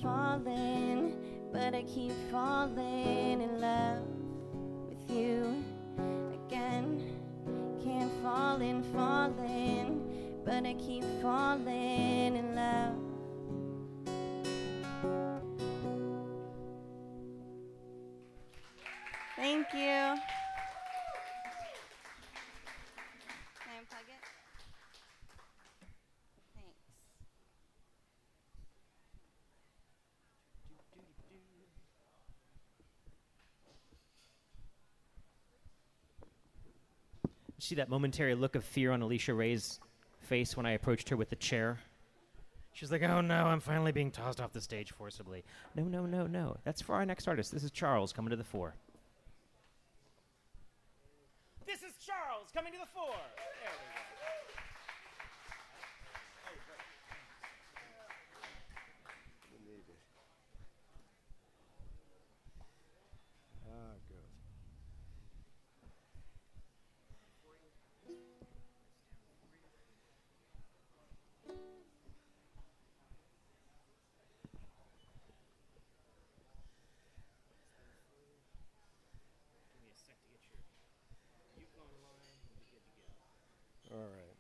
falling, but I keep falling in love with you again. Can't fall in falling, but I keep falling in love. Thank you. Can I unplug it? Thanks. See that momentary look of fear on Alicia Ray's face when I approached her with the chair? She's like, oh no, I'm finally being tossed off the stage forcibly. No, no, no, no. That's for our next artist. This is Charles coming to the fore. This is Charles coming to the fore. There we go. All right.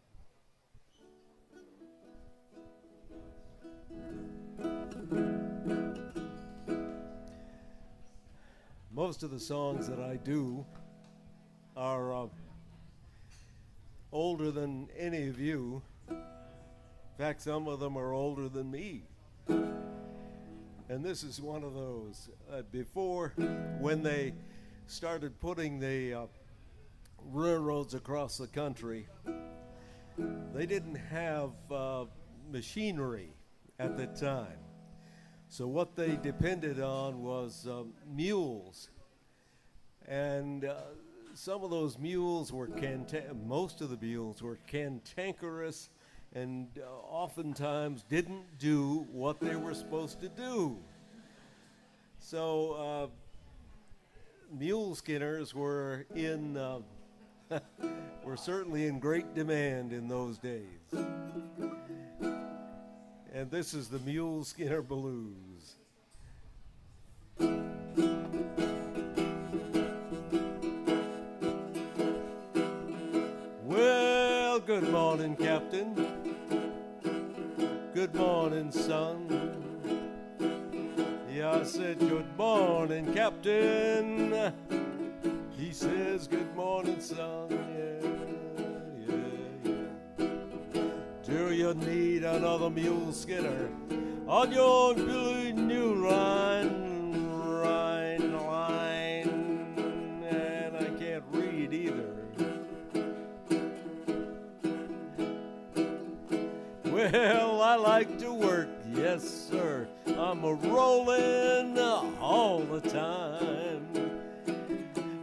Most of the songs that I do are older than any of you. In fact, some of them are older than me. And this is one of those. Before, when they started putting the railroads across the country, they didn't have machinery at the time. So what they depended on was mules. And some of those mules were most of the mules were cantankerous and oftentimes didn't do what they were supposed to do. So mule skinners were were certainly in great demand in those days. And this is the Mule Skinner Blues. Well, good morning, Captain. Good morning, son. Yeah, I said good morning, Captain. He says, good morning, son, yeah. Do you need another mule skinner on your new line? And I can't read either. Well, I like to work, yes, sir. I'm a-rolling all the time.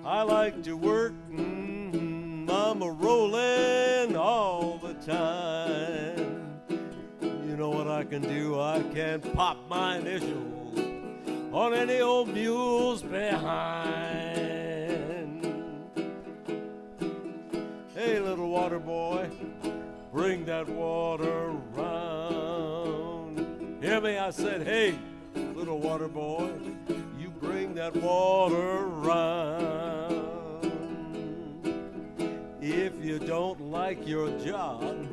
I like to work, I'm a-rolling all the time. You know what I can do? I can pop my initials on any old mule's behind. Hey, little water boy, bring that water round. Hear me? I said, hey, little water boy, you bring that water round. If you don't like your job,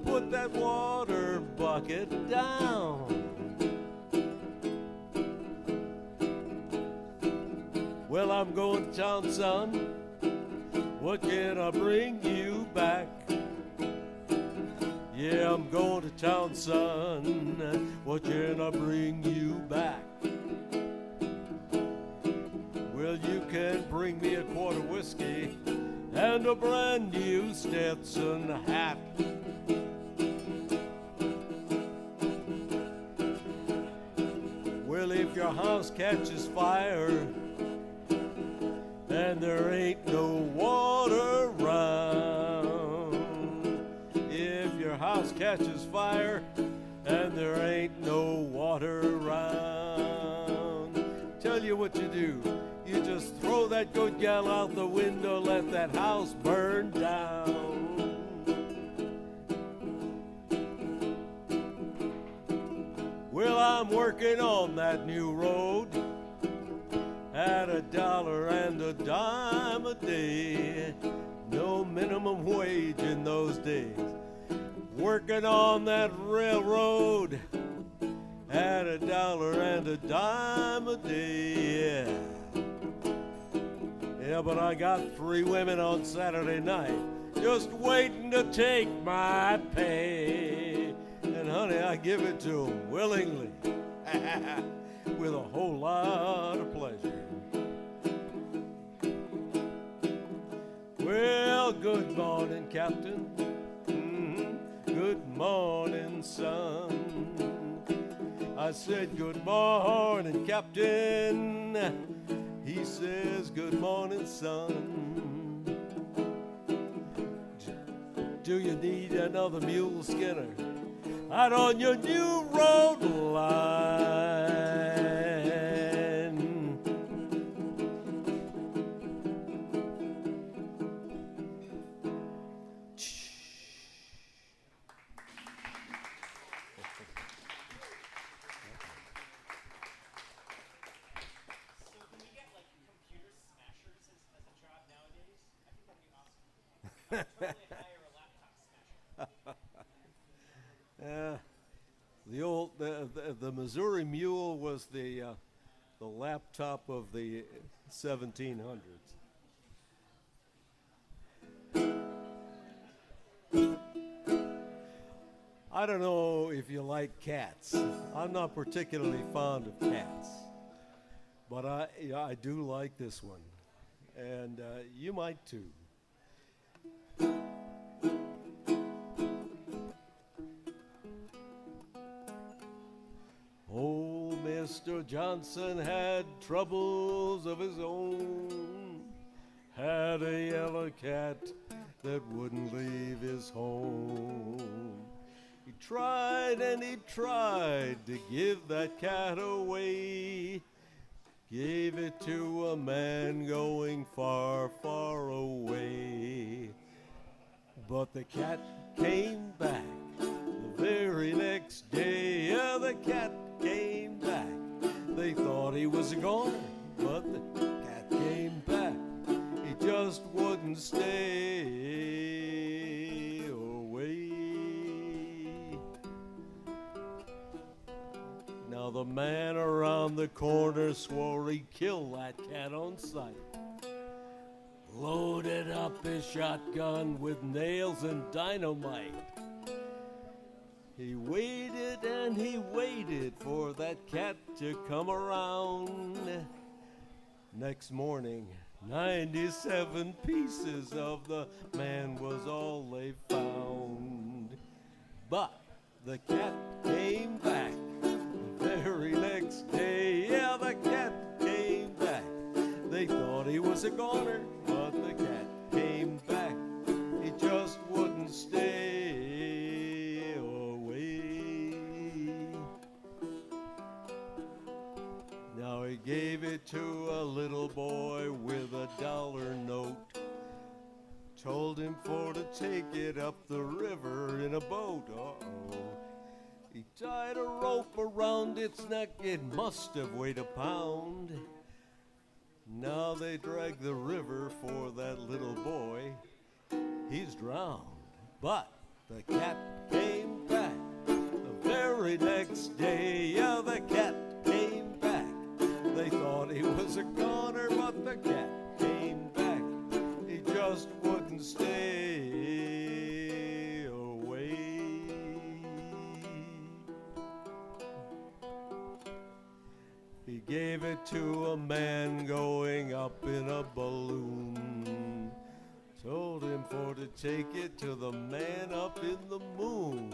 put that water bucket down. Well, I'm going to town, son. What can I bring you back? Yeah, I'm going to town, son. What can I bring you back? Well, you can bring me a quart of whiskey and a brand new Stetson hat. Well, if your house catches fire and there ain't no water around, if your house catches fire and there ain't no water around, tell you what you do. You just throw that good gal out the window, let that house burn down. Well, I'm I'm working on that new road at $1.10 a day. No minimum wage in those days. Working on that railroad at $1.10 a day. Yeah, but I got 3 women on Saturday night just waiting to take my pay. And honey, I give it to them willingly with a whole lot of pleasure. Well, good morning, Captain. Good morning, son. I said, good morning, Captain. He says, good morning, son. Do you need another mule, Skinner? Out on your new road line. The Missouri Mule was the laptop of the 1700s. I don't know if you like cats. I'm not particularly fond of cats, but I do like this one, and you might too. Old Mr. Johnson had troubles of his own, had a yellow cat that wouldn't leave his home. He tried and he tried to give that cat away, gave it to a man going far, far away. But the cat came back the very next day. Yeah, the cat came back. They thought he was a goner, but the cat came back. He just wouldn't stay away. Now the man around the corner swore he'd kill that cat on sight. Loaded up his shotgun with nails and dynamite. He waited and he waited for that cat to come around. Next morning, 97 pieces of the man was all they found. But the cat came back the very next day. Yeah, the cat came back. They thought he was a goner, but the cat came back. He just wouldn't stay away. Now he gave it to a little boy with a $1 note. Told him for to take it up the river in a boat. Uh-oh. He tied a rope around its neck. It must have weighed a pound. Now they drag the river for that little boy. He's drowned, but the cat came back the very next day. Yeah, the cat came back. They thought he was a goner, but the cat came back. He just wouldn't stay away. He gave it to a man going up in a balloon. Told him for to take it to the man up in the moon.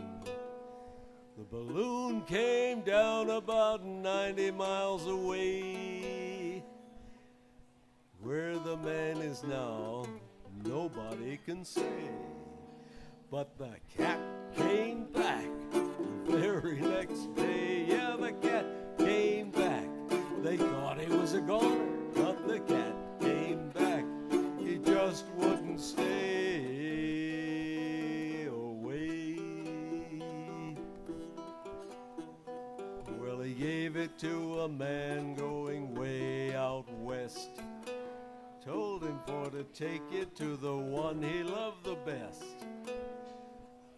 The balloon came down about 90 miles away. Where the man is now, nobody can say. But the cat came back the very next day. Yeah, the cat came back. They thought he was a goner, but the cat came back. He just wouldn't stay away. Well, he gave it to a man going way out west. Told him for to take it to the one he loved the best.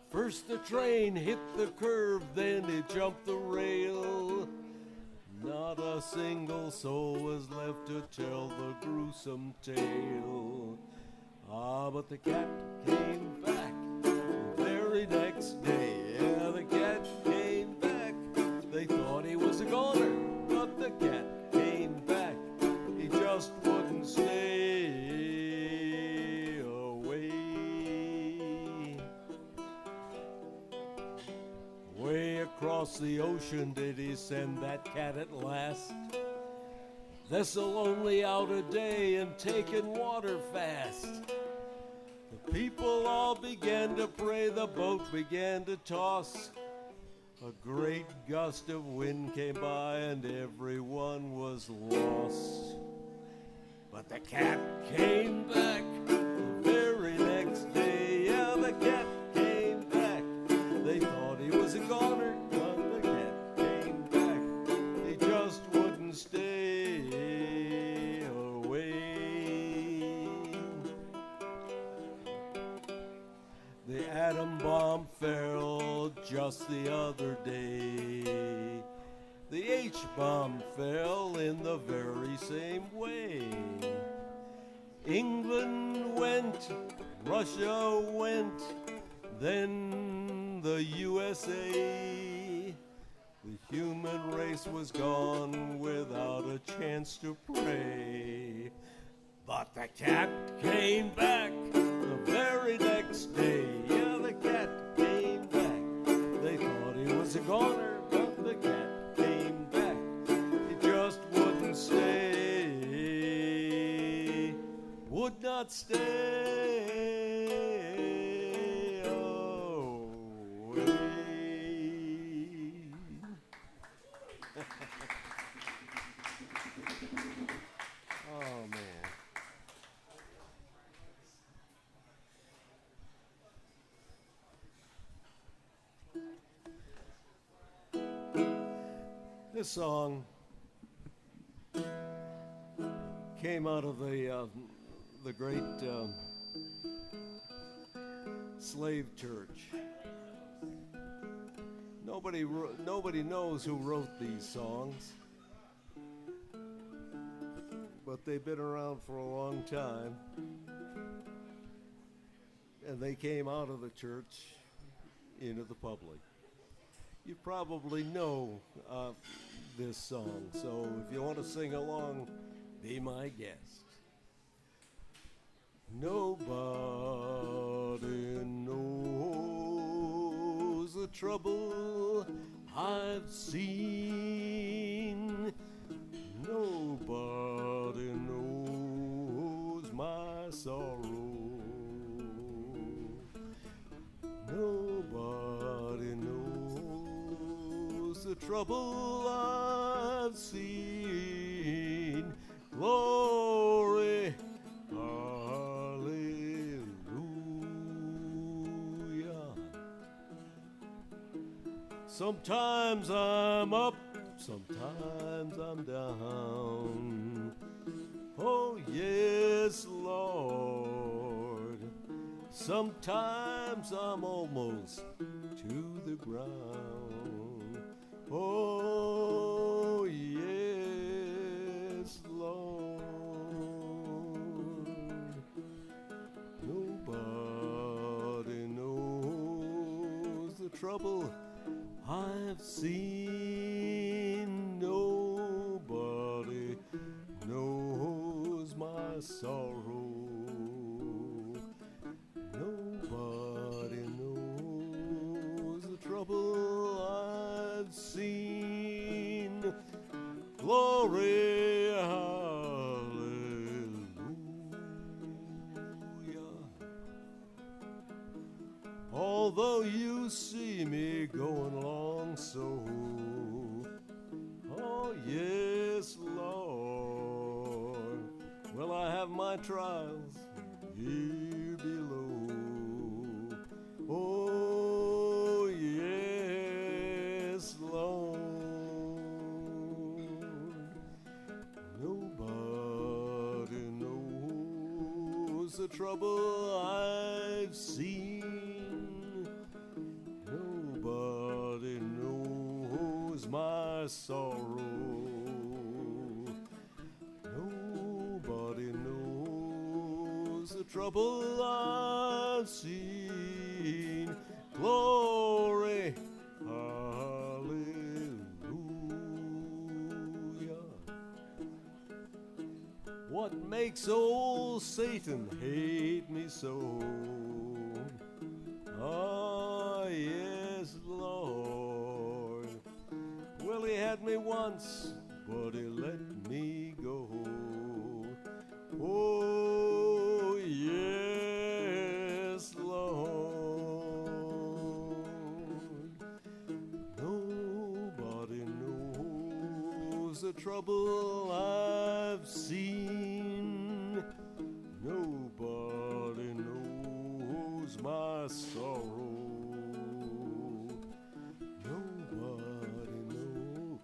First the train hit the curve, then it jumped the rail. Not a single soul was left to tell the gruesome tale. Ah, but the cat came back the very next day. Yeah, the cat came back. They thought he was a goner, but the cat came back. He just wouldn't stay away. Way across the ocean did he send that cat at last. Vessel only out a day and taking water fast. The people all began to pray, the boat began to toss. A great gust of wind came by and everyone was lost. But the cat came back the very next day. Yeah, the cat came back. They thought he was a goner, but the cat came back. He just wouldn't stay away. The atom bomb fell just the other day. The H-bomb fell in the very same way. England went, Russia went, then the USA. The human race was gone without a chance to pray. But the cat came back the very next day. Yeah, the cat came back. They thought he was a goner, but the cat came back. He just wouldn't stay, would not stay away. Oh, man. This song came out of the great slave church. Nobody knows who wrote these songs, but they've been around for a long time, and they came out of the church into the public. You probably know this song, so if you want to sing along, be my guest. Nobody knows the trouble I've seen. Nobody knows my sorrow. Nobody knows the trouble I've seen. Glory, hallelujah. Sometimes I'm up, sometimes I'm down. Oh yes, Lord. Sometimes I'm almost to the ground. Oh yes, Lord. Nobody knows the trouble I've seen. Nobody knows my sorrow. Nobody knows the trouble I've seen. Glory, hallelujah. Although you see me going along so, oh yes, Lord. Well, I have my trials here below. Oh yes, Lord. the trouble I've seen. Nobody knows my sorrow. Nobody knows the trouble I've seen. Glory, hallelujah. What makes old Satan hate me so? Ah, yes, Lord. Well, he had me once, but he let me go. Oh, yes, Lord. Nobody knows the trouble I've seen. Nobody knows my sorrow. Nobody knows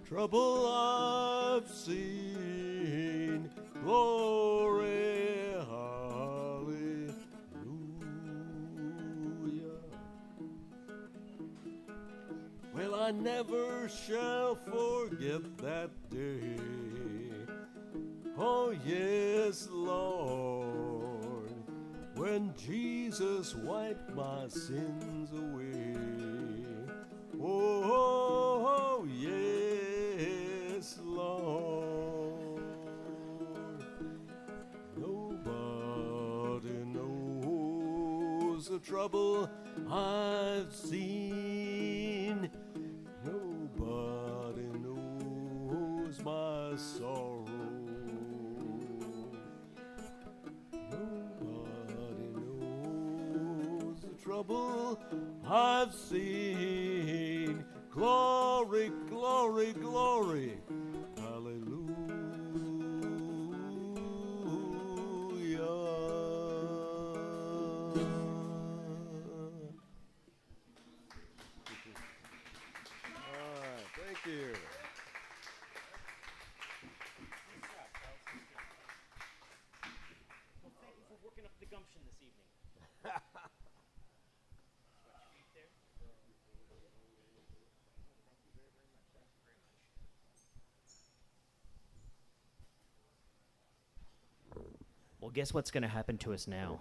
trouble I've seen. Glory, hallelujah. Well, I never shall forget that day. Oh, yes, Lord, when Jesus wiped my sins away. Oh, yes, Lord. Nobody knows the trouble I've seen. Nobody knows my sorrow. Nobody knows the trouble I've seen. Glory, glory, glory. Thank you. Well, thank you for working up the gumption this evening. Well, guess what's going to happen to us now?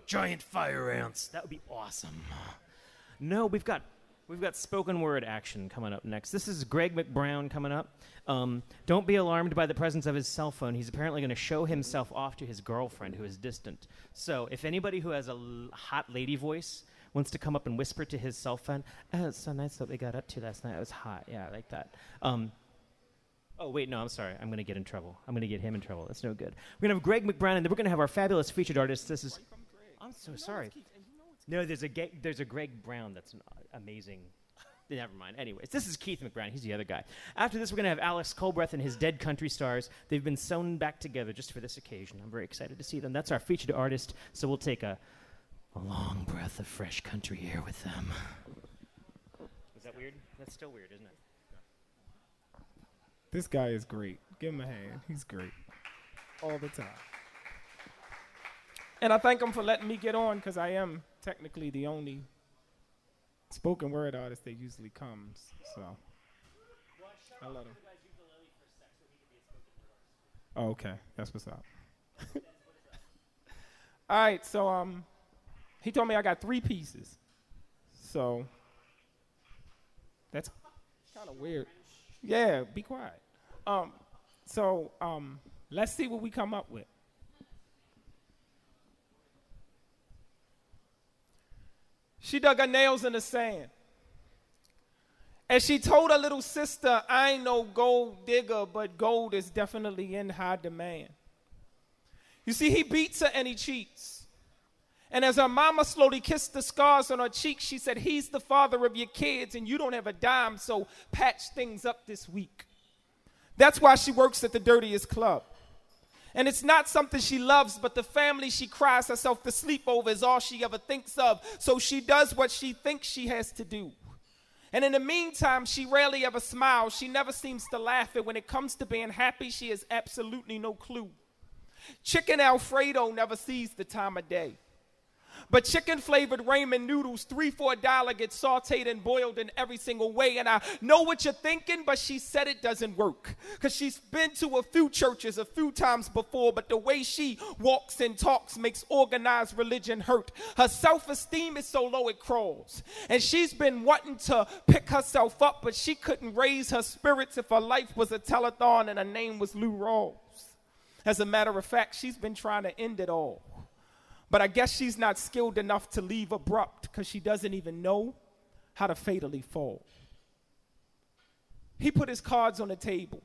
Giant fire ants. That would be awesome. No, we've got spoken word action coming up next. This is Greg McBrown coming up. Don't be alarmed by the presence of his cell phone. He's apparently going to show himself off to his girlfriend, who is distant. So if anybody who has a hot lady voice wants to come up and whisper to his cell phone, "Oh, it's so nice what we got up to last night. It was hot. Yeah, I like that." Oh, wait, no, I'm sorry. I'm going to get in trouble. I'm going to get him in trouble. That's no good. We're going to have Greg McBrown, and then we're going to have our fabulous featured artist. This is... I'm so sorry. No, there's a Greg Brown that's amazing. Never mind. Anyways, this is Keith McBrown. He's the other guy. After this, we're going to have Alex Culbreth and his Dead Country Stars. They've been sewn back together just for this occasion. I'm very excited to see them. That's our featured artist, so we'll take a long breath of fresh country air with them. Is that weird? That's still weird, isn't it? This guy is great. Give him a hand. He's great. All the time. And I thank him for letting me get on, because I am technically the only spoken word artist that usually comes. So I let him. Oh, okay. That's what's up. All right. So he told me I got 3 pieces. So that's kind of weird. Yeah, be quiet. So let's see what we come up with. She dug her nails in the sand. And she told her little sister, "I ain't no gold digger, but gold is definitely in high demand." You see, he beats her and he cheats. And as her mama slowly kissed the scars on her cheeks, she said, "He's the father of your kids and you don't have a dime, so patch things up this week." That's why she works at the dirtiest club. And it's not something she loves, but the family she cries herself to sleep over is all she ever thinks of. So she does what she thinks she has to do. And in the meantime, she rarely ever smiles. She never seems to laugh. And when it comes to being happy, she has absolutely no clue. Chicken Alfredo never sees the time of day. But chicken-flavored ramen noodles, 3 for $1, get sauteed and boiled in every single way. And I know what you're thinking, but she said it doesn't work. Because she's been to a few churches a few times before, but the way she walks and talks makes organized religion hurt. Her self-esteem is so low it crawls. And she's been wanting to pick herself up, but she couldn't raise her spirits if her life was a telethon and her name was Lou Rawls. As a matter of fact, she's been trying to end it all. But I guess she's not skilled enough to leave abrupt because she doesn't even know how to fatally fall. He put his cards on the table.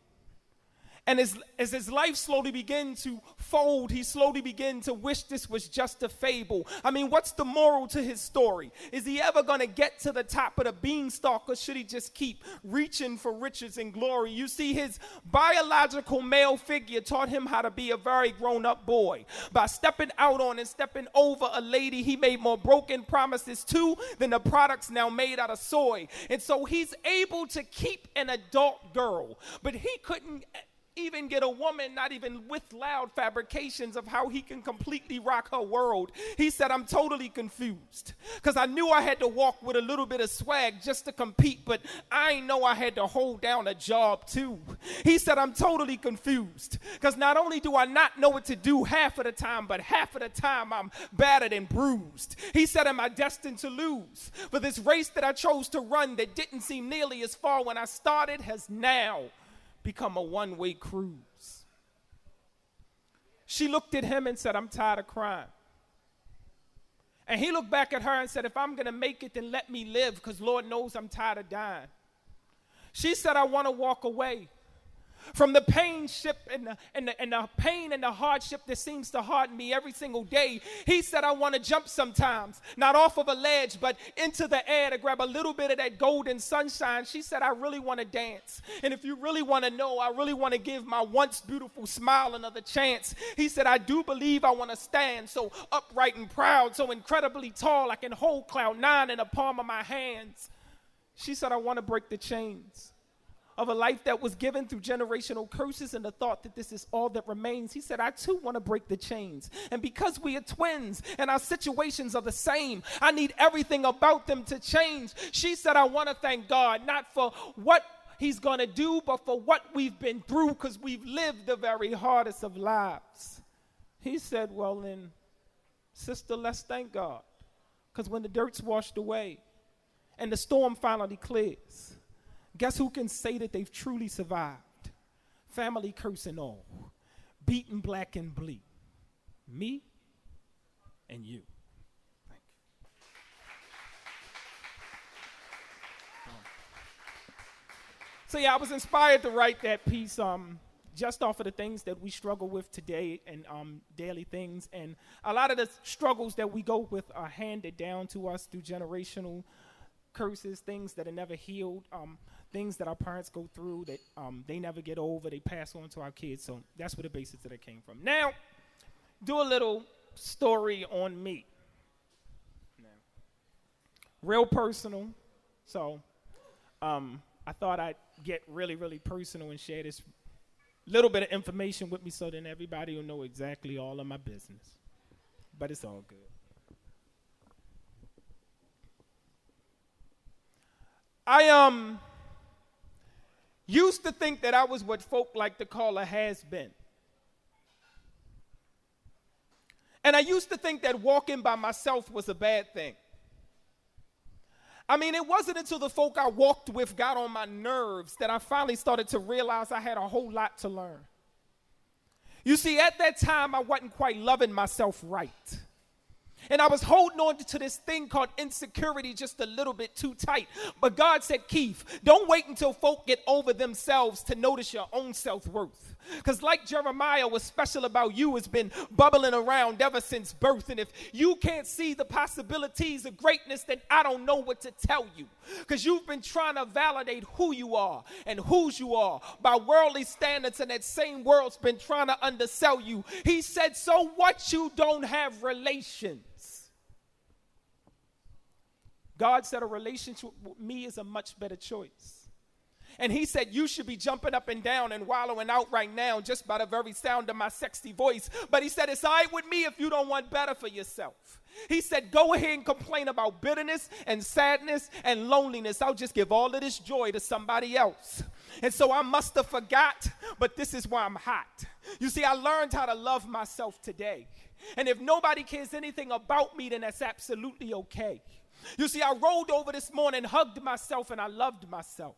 And as his life slowly began to fold, he slowly began to wish this was just a fable. I mean, what's the moral to his story? Is he ever going to get to the top of the beanstalk, or should he just keep reaching for riches and glory? You see, his biological male figure taught him how to be a very grown-up boy. By stepping out on and stepping over a lady, he made more broken promises to than the products now made out of soy. And so he's able to keep an adult girl, but he couldn't even get a woman, not even with loud fabrications of how he can completely rock her world. He said, I'm totally confused because I knew I had to walk with a little bit of swag just to compete, but I ain't know I had to hold down a job too. He said, I'm totally confused because not only do I not know what to do half of the time, but half of the time I'm battered and bruised. He said, am I destined to lose? For this race that I chose to run that didn't seem nearly as far when I started has now become a one-way cruise. She looked at him and said, I'm tired of crying. And he looked back at her and said, if I'm going to make it, then let me live, because Lord knows I'm tired of dying. She said, I want to walk away from the pain and the pain and the hardship that seems to harden me every single day. He said, I want to jump sometimes, not off of a ledge, but into the air to grab a little bit of that golden sunshine. She said, I really want to dance. And if you really want to know, I really want to give my once beautiful smile another chance. He said, I do believe I want to stand so upright and proud, so incredibly tall, I can hold cloud 9 in the palm of my hands. She said, I want to break the chains of a life that was given through generational curses and the thought that this is all that remains. He said, I too want to break the chains. And because we are twins and our situations are the same, I need everything about them to change. She said, I want to thank God, not for what he's going to do, but for what we've been through, because we've lived the very hardest of lives. He said, well then, sister, let's thank God. Because when the dirt's washed away and the storm finally clears, guess who can say that they've truly survived? Family curse and all, beaten black and bleak. Me and you. Thank you. So yeah, I was inspired to write that piece just off of the things that we struggle with today and daily things. And a lot of the struggles that we go with are handed down to us through generational curses, things that are never healed, things that our parents go through that they never get over, they pass on to our kids. So that's where the basis of that came from. Now, do a little story on me. Now, real personal. So I thought I'd get really, really personal and share this little bit of information with me so then everybody will know exactly all of my business. But it's all good. I used to think that I was what folk like to call a has-been. And I used to think that walking by myself was a bad thing. I mean, it wasn't until the folk I walked with got on my nerves that I finally started to realize I had a whole lot to learn. You see, at that time, I wasn't quite loving myself right. And I was holding on to this thing called insecurity just a little bit too tight. But God said, Keith, don't wait until folk get over themselves to notice your own self-worth. Because like Jeremiah, what's special about you has been bubbling around ever since birth. And if you can't see the possibilities of greatness, then I don't know what to tell you. Because you've been trying to validate who you are and whose you are by worldly standards, and that same world's been trying to undersell you. He said, so what, you don't have relations? God said a relationship with me is a much better choice. And he said, you should be jumping up and down and wallowing out right now just by the very sound of my sexy voice. But he said, it's all right with me if you don't want better for yourself. He said, go ahead and complain about bitterness and sadness and loneliness. I'll just give all of this joy to somebody else. And so I must have forgot, but this is why I'm hot. You see, I learned how to love myself today. And if nobody cares anything about me, then that's absolutely okay. You see, I rolled over this morning, hugged myself, and I loved myself.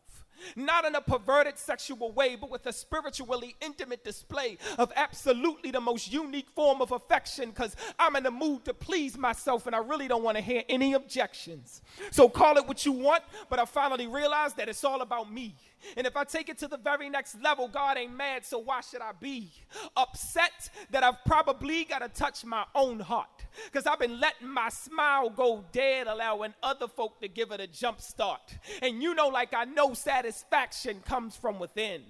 Not in a perverted sexual way, but with a spiritually intimate display of absolutely the most unique form of affection, because I'm in the mood to please myself and I really don't want to hear any objections. So call it what you want, but I finally realized that it's all about me. And if I take it to the very next level, God ain't mad, so why should I be upset that I've probably got to touch my own heart? Because I've been letting my smile go dead, allowing other folk to give it a jump start. And you know, like I know, satisfaction comes from within.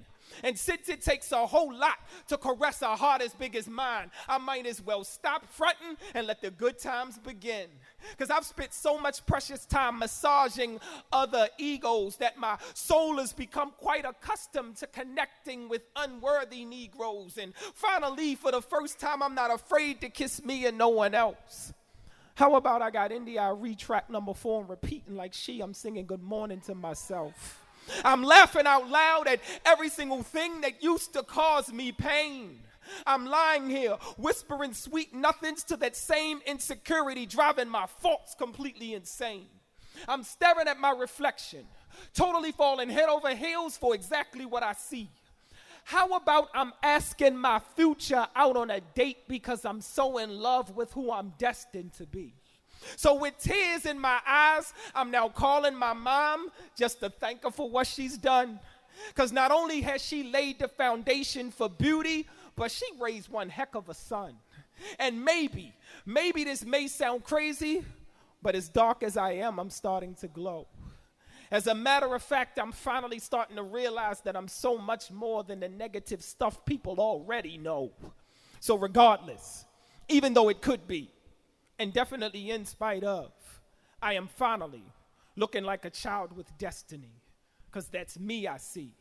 And since it takes a whole lot to caress a heart as big as mine, I might as well stop fronting and let the good times begin. Because I've spent so much precious time massaging other egos that my soul has become quite accustomed to connecting with unworthy Negroes. And finally, for the first time, I'm not afraid to kiss me and no one else. How about I got India retrack number 4 and repeating like I'm singing good morning to myself. I'm laughing out loud at every single thing that used to cause me pain. I'm lying here whispering sweet nothings to that same insecurity, driving my thoughts completely insane. I'm staring at my reflection, totally falling head over heels for exactly what I see. How about I'm asking my future out on a date because I'm so in love with who I'm destined to be? So with tears in my eyes, I'm now calling my mom just to thank her for what she's done. Because not only has she laid the foundation for beauty, but she raised one heck of a son. And maybe this may sound crazy, but as dark as I am, I'm starting to glow. As a matter of fact, I'm finally starting to realize that I'm so much more than the negative stuff people already know. So regardless, even though it could be, and definitely in spite of, I am finally looking like a child with destiny, because that's me I see.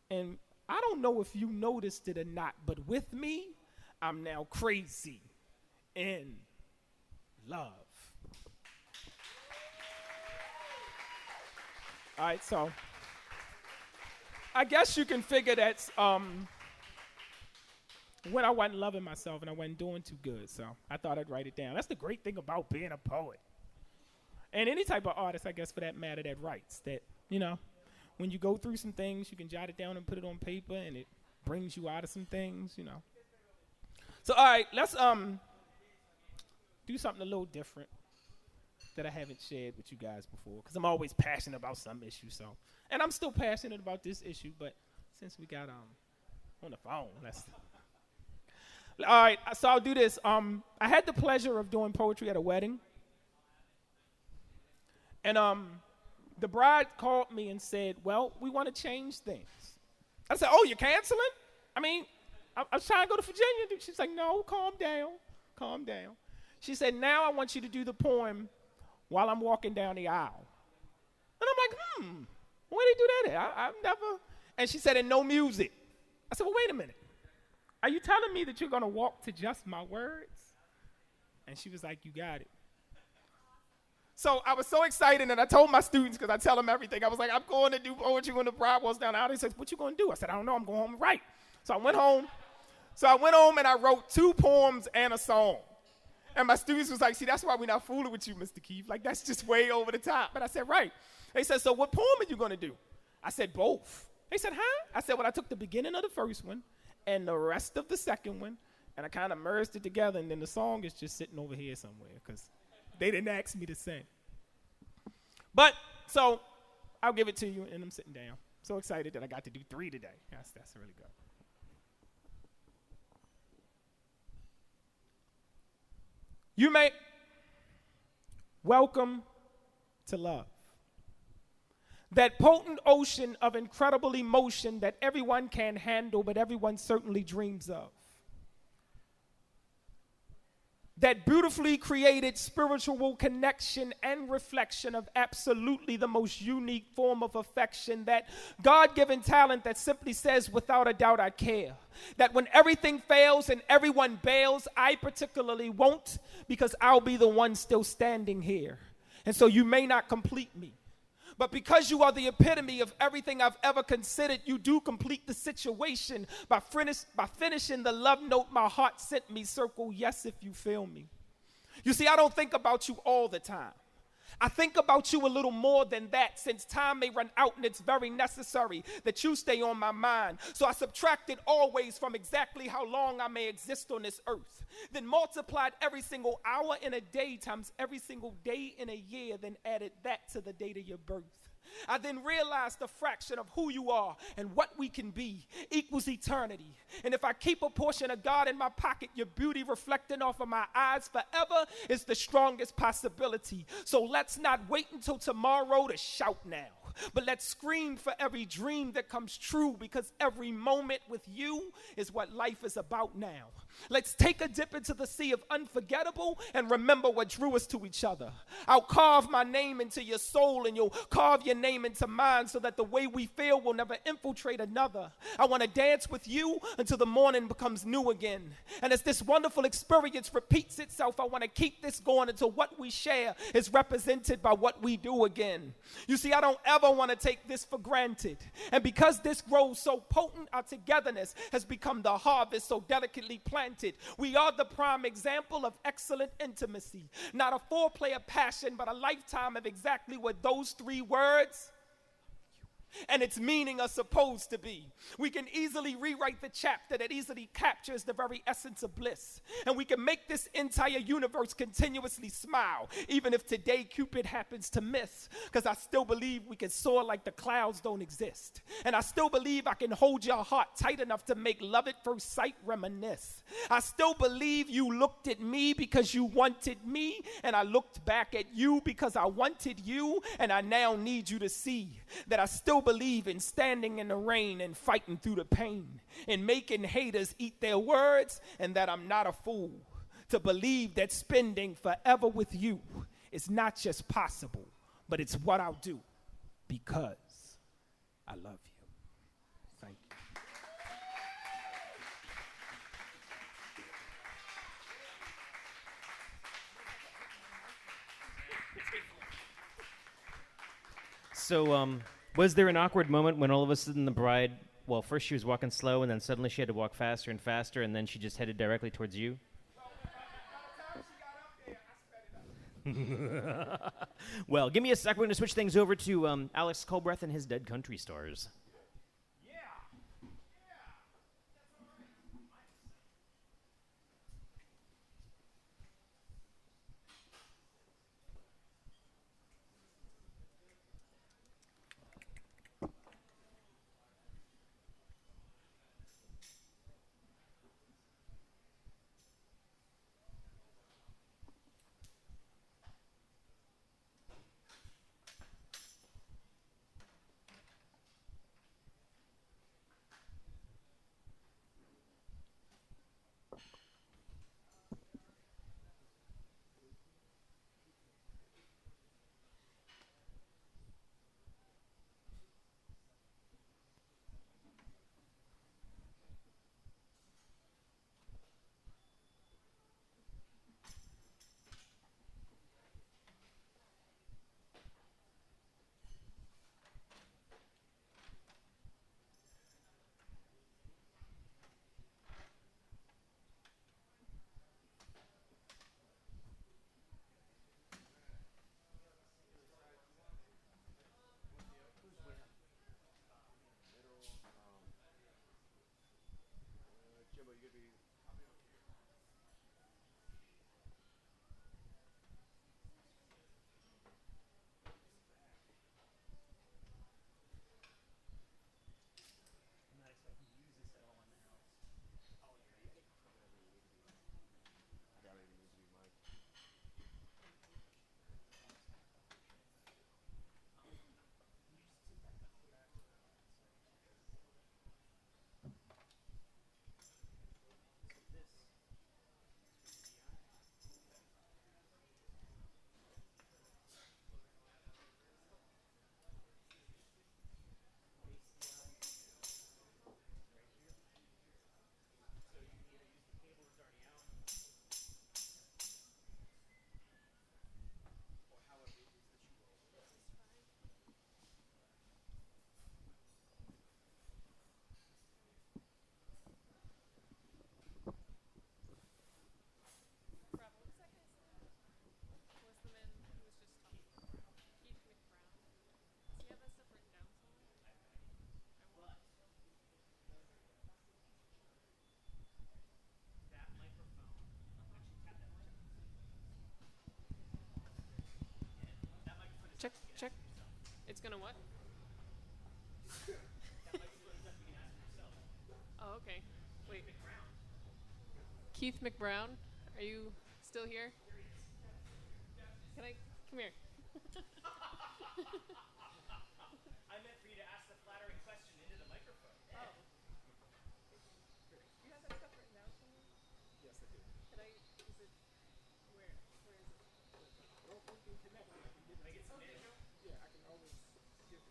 And I don't know if you noticed it or not, but with me, I'm now crazy in love. All right, so I guess you can figure that's when I wasn't loving myself and I wasn't doing too good, so I thought I'd write it down. That's the great thing about being a poet. And any type of artist, I guess, for that matter, that writes, that, you know, when you go through some things, you can jot it down and put it on paper, and it brings you out of some things, you know. So, all right, let's do something a little different that I haven't shared with you guys before, because I'm always passionate about some issue, so. And I'm still passionate about this issue, but since we got on the phone, let's. All right, so I'll do this. I had the pleasure of doing poetry at a wedding. And the bride called me and said, well, we want to change things. I said, oh, you're canceling? I mean, I was trying to go to Virginia. She's like, no, calm down. She said, now I want you to do the poem while I'm walking down the aisle. And I'm like, where they do that at? I've never. And she said, and no music. I said, well, wait a minute. Are you telling me that you're going to walk to just my words? And she was like, you got it. So I was so excited, and I told my students, because I tell them everything. I was like, I'm going to do poetry when the bride walks down the aisle. They said, what you going to do? I said, I don't know. I'm going home and write. So I went home and I wrote 2 poems and a song. And my students was like, see, that's why we're not fooling with you, Mr. Keith. Like, that's just way over the top. But I said, right. They said, so what poem are you going to do? I said, both. They said, huh? I said, well, I took the beginning of the first one and the rest of the second one, and I kind of merged it together, and then the song is just sitting over here somewhere, because they didn't ask me to sing. But, so, I'll give it to you, and I'm sitting down. So excited that I got to do 3 today. That's really good. You may welcome to love. That potent ocean of incredible emotion that everyone can handle, but everyone certainly dreams of. that beautifully created spiritual connection and reflection of absolutely the most unique form of affection, that God-given talent that simply says, without a doubt, I care. That when everything fails and everyone bails, I particularly won't, because I'll be the one still standing here. And so you may not complete me, but because you are the epitome of everything I've ever considered, you do complete the situation by finishing the love note my heart sent me. Circle yes if you feel me. You see, I don't think about you all the time. I think about you a little more than that, since time may run out and it's very necessary that you stay on my mind. So I subtracted always from exactly how long I may exist on this earth, then multiplied every single hour in a day times every single day in a year, then added that to the date of your birth. I then realized the fraction of who you are and what we can be equals eternity. And if I keep a portion of God in my pocket, your beauty reflecting off of my eyes forever is the strongest possibility. So let's not wait until tomorrow to shout now, but let's scream for every dream that comes true, because every moment with you is what life is about now. Let's take a dip into the sea of unforgettable and remember what drew us to each other. I'll carve my name into your soul and you'll carve your name into mine, so that the way we feel will never infiltrate another. I want to dance with you until the morning becomes new again. And as this wonderful experience repeats itself, I want to keep this going until what we share is represented by what we do again. You see, I don't ever want to take this for granted. And because this grows so potent, our togetherness has become the harvest so delicately planted. We are the prime example of excellent intimacy. Not a foreplay of passion, but a lifetime of exactly what those three words and its meaning are supposed to be. We can easily rewrite the chapter that easily captures the very essence of bliss. And we can make this entire universe continuously smile, even if today Cupid happens to miss. Because I still believe we can soar like the clouds don't exist. And I still believe I can hold your heart tight enough to make love at first sight reminisce. I still believe you looked at me because you wanted me, and I looked back at you because I wanted you, and I now need you to see that I still believe in standing in the rain and fighting through the pain and making haters eat their words, and that I'm not a fool to believe that spending forever with you is not just possible, but it's what I'll do because I love you. Thank you. So, was there an awkward moment when all of a sudden the bride, well, first she was walking slow, and then suddenly she had to walk faster and faster, and then she just headed directly towards you? Well, give me a sec. We're going to switch things over to Alex Culbreth and his Dead Country Stars. Check. It's gonna what? Oh, okay. Wait. Keith McBrown, are you still here? Can I come here? I meant for you to ask the flattering question into the microphone. Oh. You have that stuff written down somewhere? Yes, I do. Can I? Is it? Where is it? Well, we can connect. I can give it to you. Yeah, I can always give it to you.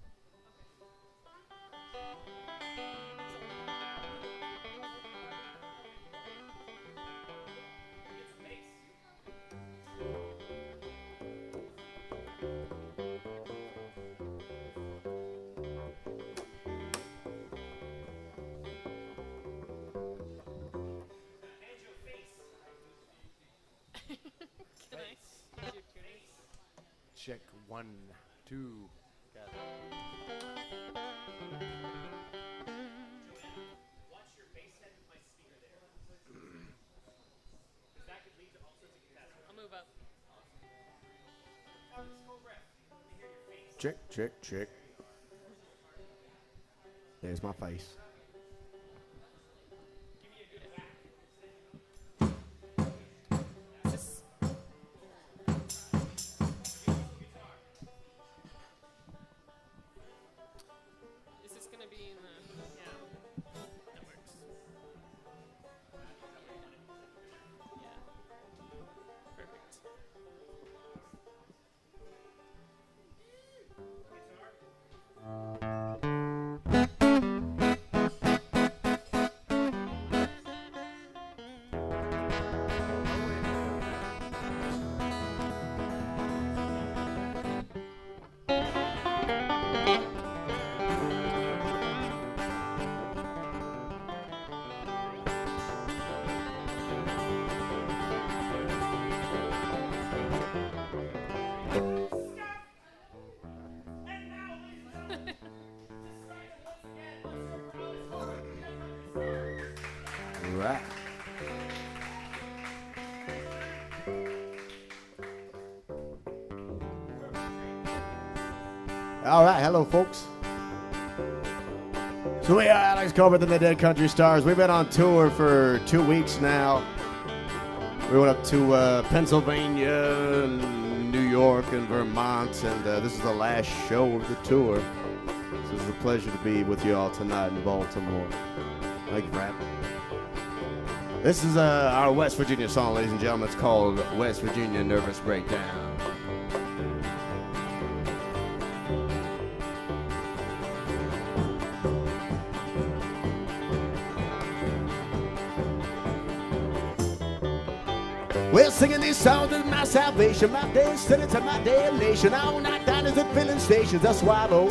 Can I? Use your tuners? Check 1, 2. Got it. Watch your bass head with my speaker there. Because that could lead to all sorts of catastrophes. I'll move up. Culbreth, let me hear your face. Check, check, check. There's my face. Give me a good whack. Just is this gonna be in the? Yeah, that works. Yeah, perfect. Right. All right, hello, folks. So we are Alex Culbreth and the Dead Country Stars. We've been on tour for 2 weeks now. We went up to Pennsylvania, and New York, and Vermont, and this is the last show of the tour. So it's a pleasure to be with you all tonight in Baltimore. Thank you for having me. This is our West Virginia song, ladies and gentlemen. It's called West Virginia Nervous Breakdown. Well, singing these songs is my salvation, my destiny to my damnation. All night diners at filling stations, I swallow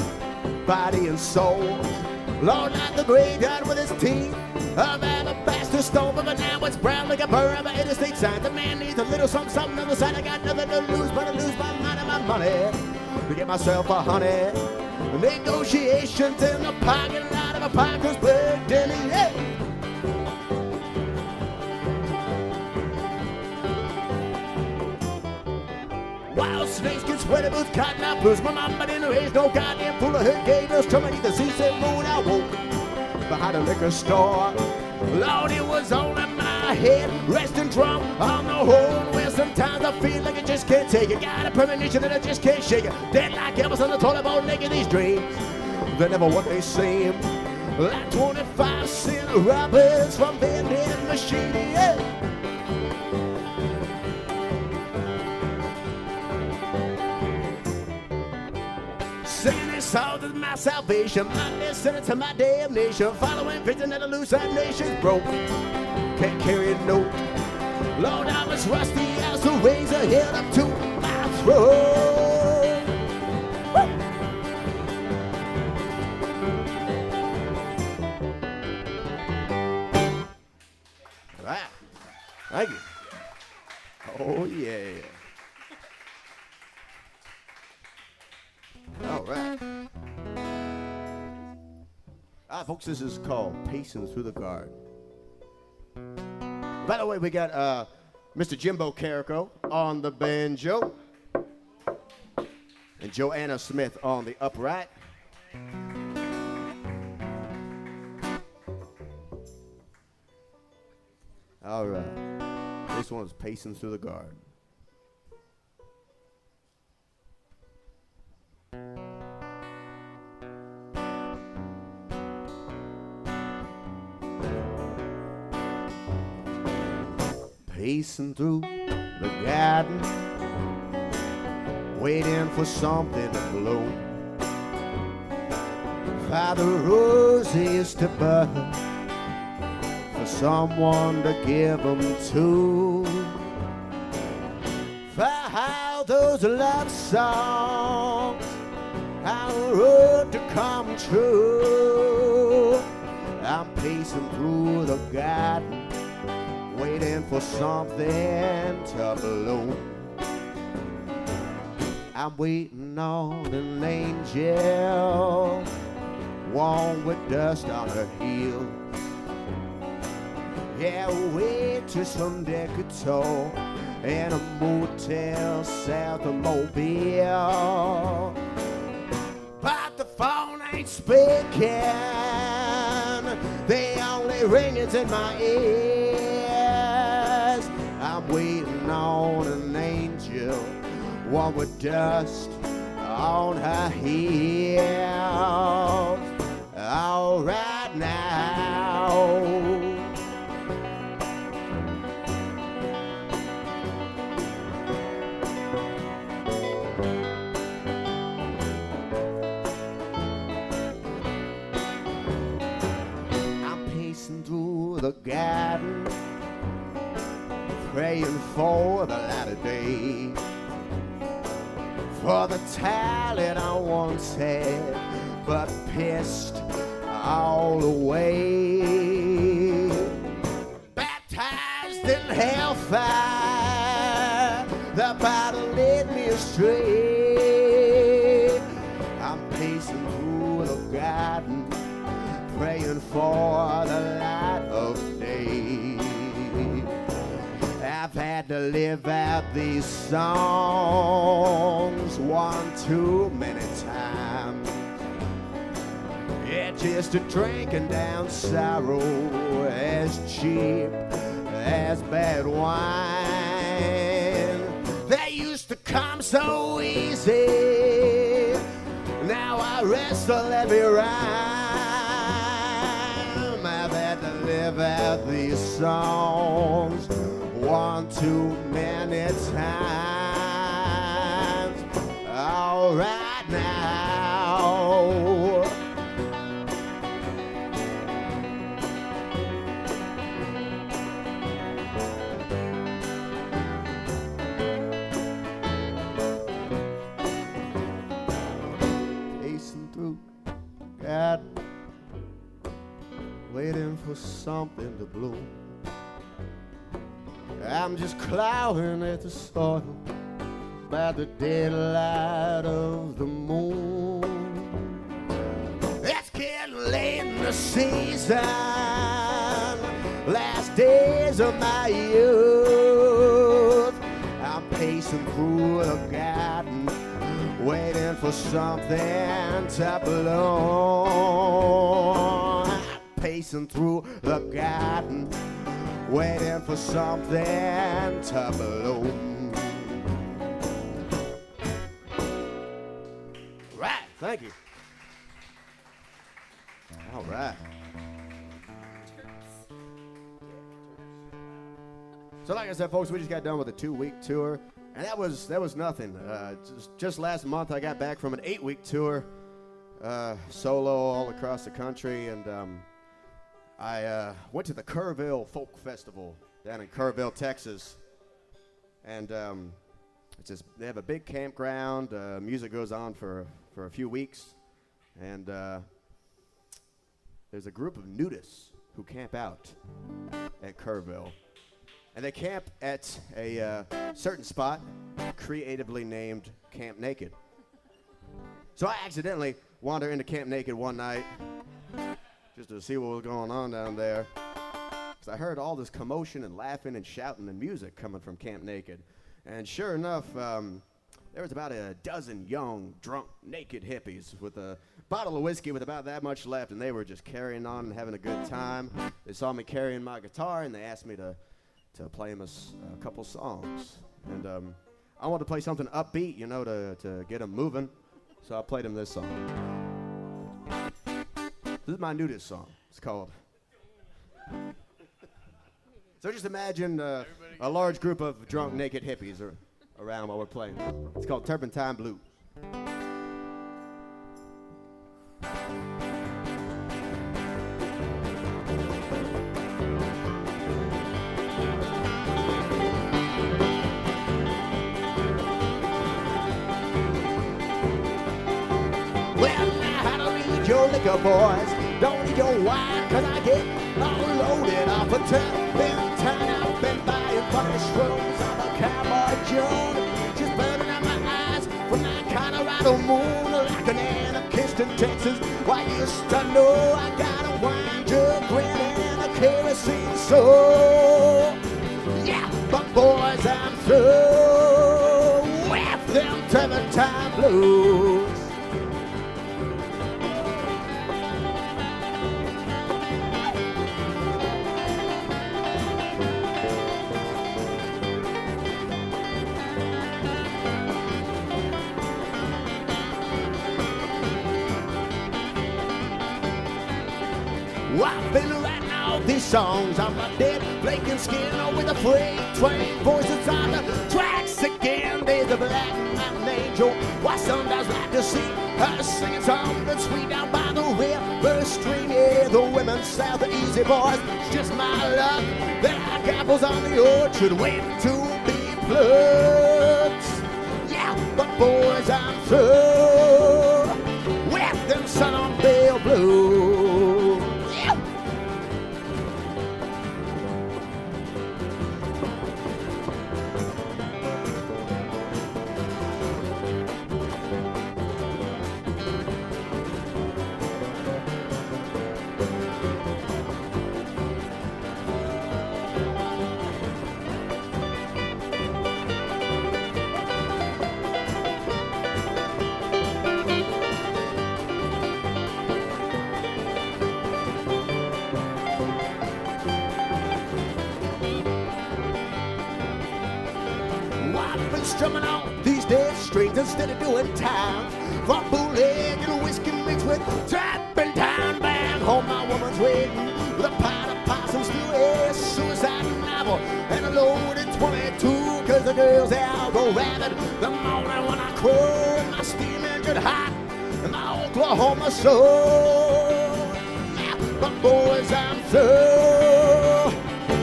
body and soul. Lord, like the graveyard with its teeth of alabaster stone, but now it's brown like a burr by interstate signs. The man needs a little something on the side. I got nothing to lose but to lose my mind and my money to get myself a honey. Negotiations in the parking lot of a Parker's Bird Deli. Hey! Wild snakes get sweaty boots, cotton apples. My mama didn't raise no goddamn fool of her gave us trouble beneath the sea-set moon. I woke behind a liquor store. Lord, it was all in my head, resting drunk on the whole. Well, sometimes I feel like I just can't take it. Got a premonition that I just can't shake it. Dead like Elvis on the toilet bowl, naked these dreams. They're never what they seem. Like 25-cent robbers from vending machine. Yeah. Singing this song is my salvation, my destiny to my damnation. Following vision that the loose and nations broke. Can't carry a note. Lord, I'm as rusty as a razor head up to my throat. Wow. Thank you. Oh, yeah. All right. Folks, this is called Pacing Through the Garden. By the way, we got Mr. Jimbo Carrico on the banjo. And and Joanna Smith on the upright. All right. This one's Pacing Through the Garden. Pacing through the garden, waiting for something to bloom, for the roses to bud, for someone to give them to, for how those love songs on the road to come true. I'm pacing through the garden, waiting for something to bloom. I'm waiting on an angel, one with dust on her heels. Yeah, waitress from Decatur in a motel south of Mobile. But the phone ain't speaking, the only ringing's in my ears. I'm waiting on an angel, one with dust on her heels. All right now. Through the garden, praying for the latter day, for the talent I once had, but pissed all away. Baptized in hellfire, the battle led me astray. I'm pacing through the garden, praying for the light of day. I've had to live out these songs one too many times. Yeah, just a drinking down sorrow as cheap as bad wine. They used to come so easy, now I wrestle every rhyme. I've had to live out these songs one too many times. All right now. Pacing through God, waiting for something to bloom. I'm just clawing at the soil by the dead light of the moon. It's getting late in the season, last days of my youth. I'm pacing through the garden, waiting for something to bloom. Pacing through the garden, waiting for something to bloom. Right, thank you. All right. So like I said, folks, we just got done with a 2-week tour, and that was nothing. Just last month, I got back from an 8-week tour, solo all across the country, and I went to the Kerrville Folk Festival down in Kerrville, Texas, and they have a big campground. Music goes on for a few weeks, and there's a group of nudists who camp out at Kerrville, and they camp at a certain spot creatively named Camp Naked. So I accidentally wander into Camp Naked one night just to see what was going on down there, because I heard all this commotion and laughing and shouting and music coming from Camp Naked. And sure enough, there was about a dozen young, drunk, naked hippies with a bottle of whiskey with about that much left, and they were just carrying on and having a good time. They saw me carrying my guitar, and they asked me to play them a couple songs. And I wanted to play something upbeat, you know, to get them moving. So I played them this song. This is my nudist song. It's called... So just imagine a large group of drunk, naked hippies around while we're playing. It's called Turpentine Blues. Well, now how to read your liquor, boys. Don't need your wine, cause I get all loaded off a turpentine. I've been buying funny strokes on a cowboy Jones. Just burning out my eyes from that Colorado moon like an anarchist in Texas. Why, you used to know I got a wine jug grin and a kerosene soul. Yeah, but boys, I'm through with them turpentine blues. I've been writing all these songs on my dead, flaking skin with a freight train voices on the tracks again. There's a black mountain angel. Why sometimes like to see her singing songs that's sweet down by the river stream. Yeah, the women south the easy boys. It's just my luck that I got apples on the orchard waiting to be plucked. Yeah, but boys, I'm through with them Sun on Bell blues. Strumming on these dead strings instead of doing time. From bootleg and whiskey mixed with turpentine. Back home my woman's waiting with a pot of possum stew, a suicide novel, and a loaded 22. Cause the girls out go rabid the morning when I crow, and my steam engine hot, and my Oklahoma soul. Yeah, but boys, I'm through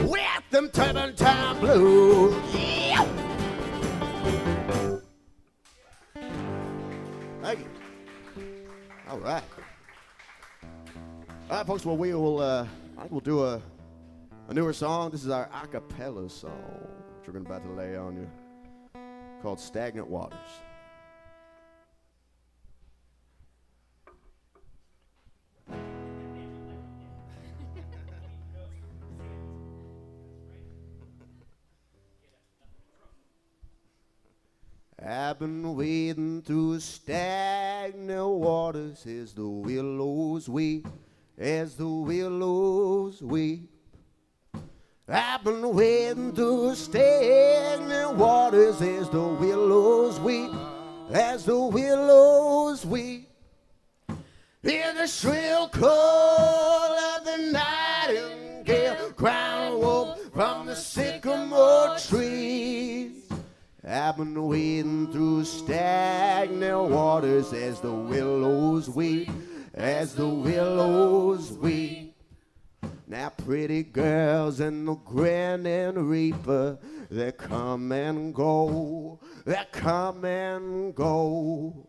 with them turpentine blues. Yeah. Thank you. All right. All right, folks. Well, I think we'll do a newer song. This is our a cappella song, which we're about to lay on you, called "Stagnant Waters." I've been wading through stagnant waters as the willows weep, as the willows weep. I've been wading through stagnant waters as the willows weep, as the willows weep. In the shrill call of the nightingale, crying woke from the sycamore trees. I've been wading through stagnant waters as the willows weep, as the willows weep. Now pretty girls in the grinning reaper, they come and go, they come and go.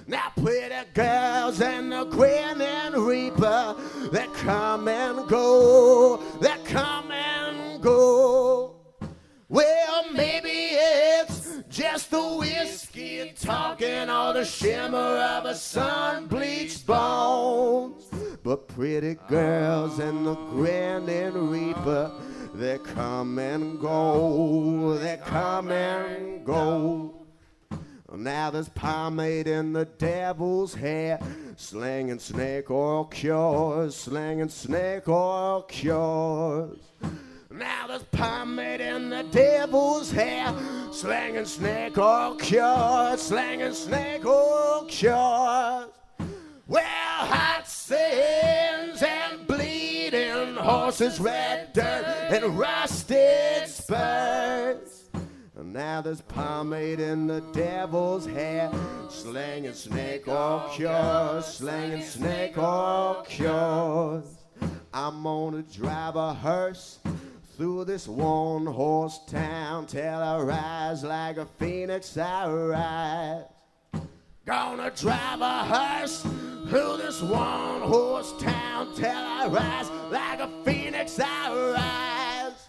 Now pretty girls in the grinning reaper, they come and go, they come and go. Well, maybe it's just the whiskey talking, or the shimmer of a sun-bleached bones. But pretty girls and the grinning reaper, they come and go, they come and go. Now there's pomade in the devil's hair, slinging snake oil cures, slinging snake oil cures. Now there's pomade in the devil's hair, slinging snake oil cures, slinging snake oil cures. Well, hot sands and bleeding horses, red dirt and rusted spurs. Now there's pomade in the devil's hair, slinging snake oil cures, slinging snake oil cures. I'm gonna drive a hearse through this one-horse town till I rise like a phoenix, I rise. Gonna drive a hearse through this one-horse town till I rise like a phoenix, I rise.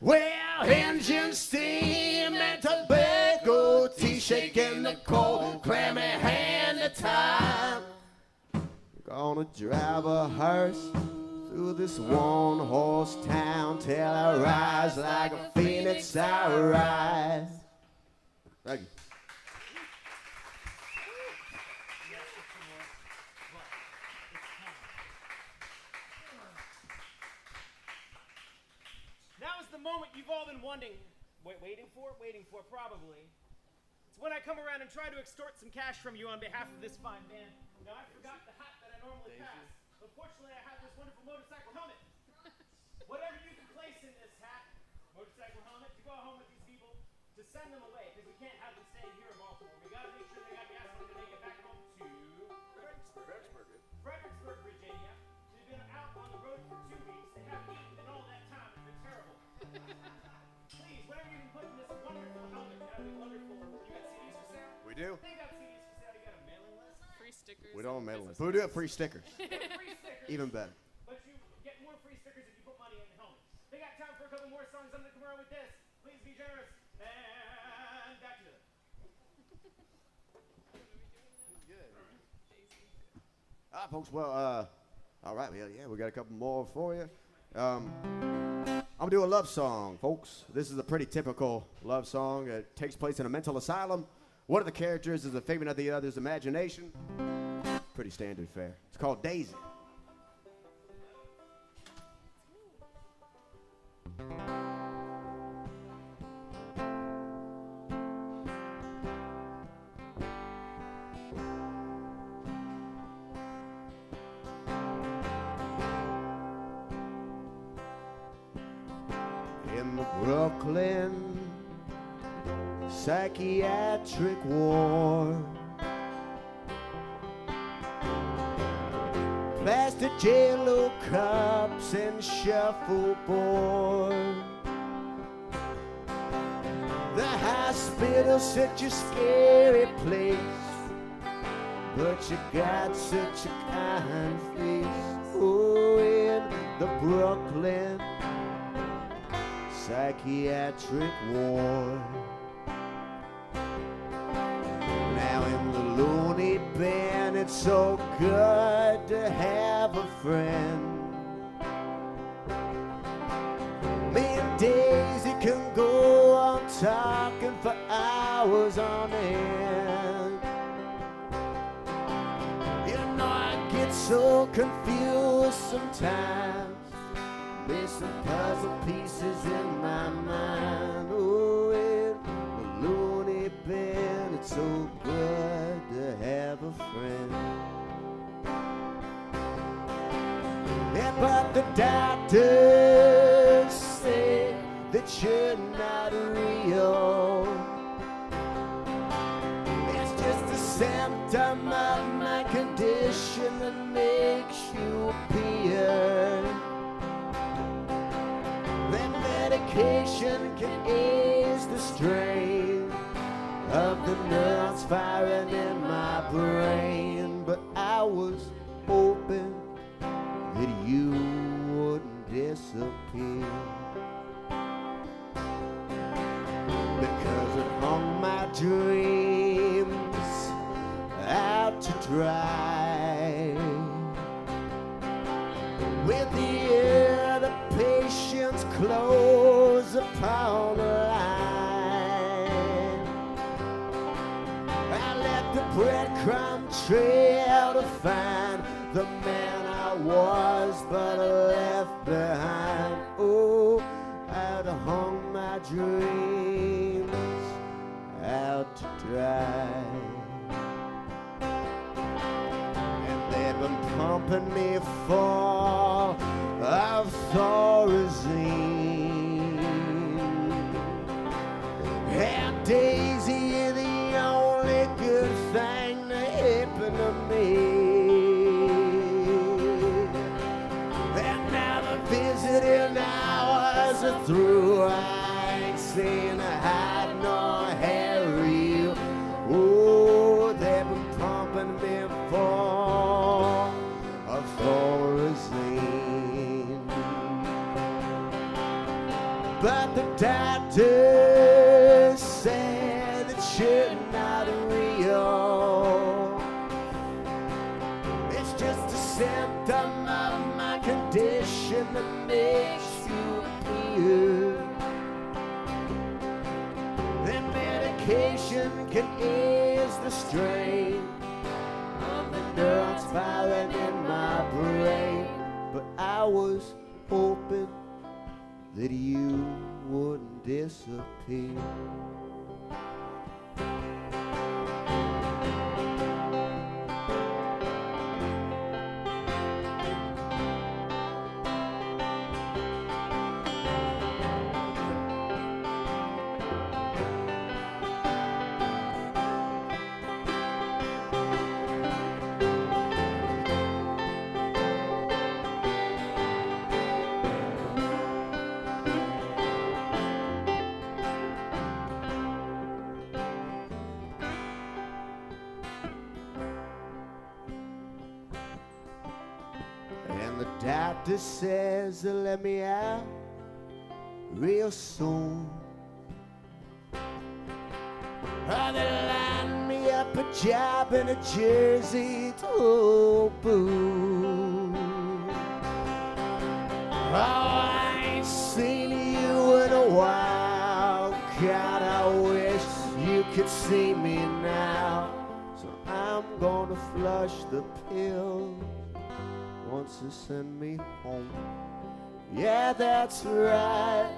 Well, engine steam and tobacco, tea shaking the cold, clammy hand of time. Gonna drive a hearse through this one-horse town till I rise like a phoenix, I rise. Thank you. Now is the moment you've all been waiting for probably. It's when I come around and try to extort some cash from you on behalf of this fine band. Now I forgot the hat that I normally pass. But fortunately I have this wonderful motorcycle helmet. Whatever you can place in this hat, motorcycle helmet, to go home with these people, to send them away, because we can't have them staying here in Baltimore. We gotta make sure they got gas money when they get back home to Fredericksburg, Virginia. They've been out on the road for 2 weeks. They haven't eaten in all that time. It's been terrible. Please, whatever you can put in this wonderful helmet, that'd be wonderful. You got CDs for sale? We do? They got CDs for sale. You got a mailing list? Free stickers. We don't have mailing list. But we do have free stickers. Free stickers. Even better. But you get more free stickers if you put money in the helmet. They got time for a couple more songs. I'm gonna come around with this. Please be generous. And back to it. All right, folks. Well, all right. Yeah, we got a couple more for you. I'm gonna do a love song, folks. This is a pretty typical love song. It takes place in a mental asylum. One of the characters is a figment of the other's imagination. Pretty standard fare. It's called Daisy. In the Brooklyn psychiatric ward, plastic J-Lo cups and shuffleboard. The hospital's such a scary place, but you got such a kind face. Oh, in the Brooklyn psychiatric ward. Now in the loony bin, it's so good to have a friend. Me and Daisy can go on talking for hours on end. You know I get so confused sometimes, missing puzzle pieces in my mind. Oh, in the loony bin, it's so good to have a friend. Yeah, but the doctors say that you're not real. It's just a symptom of my condition that makes you appear. Then medication can ease the strain of the neurons firing in my brain. But I was hoping that you wouldn't disappear, because it hung my dreams out to dry. With the ear the patients close upon the line, trail to find the man I was but left behind. Oh, I'd hung my dreams out to dry, and they've been pumping me full of Thorazine. And Daisy is the only good thing that happened to me. And now the visiting hours are through. I ain't seen a hide nor Harry. Oh, they've been pumping me full of Thorazine. But the doctor said that you're not real. It's just a symptom of my condition that makes you appear. The medication can ease the strain of the neurons firing in my brain. But I was hoping that you wouldn't disappear. And the doctor says to let me out real soon. Oh, they lined me up a job in a Jersey to boot. Oh, I ain't seen you in a while. God, I wish you could see me now. So I'm gonna flush the pills once you send me home. Yeah, that's right.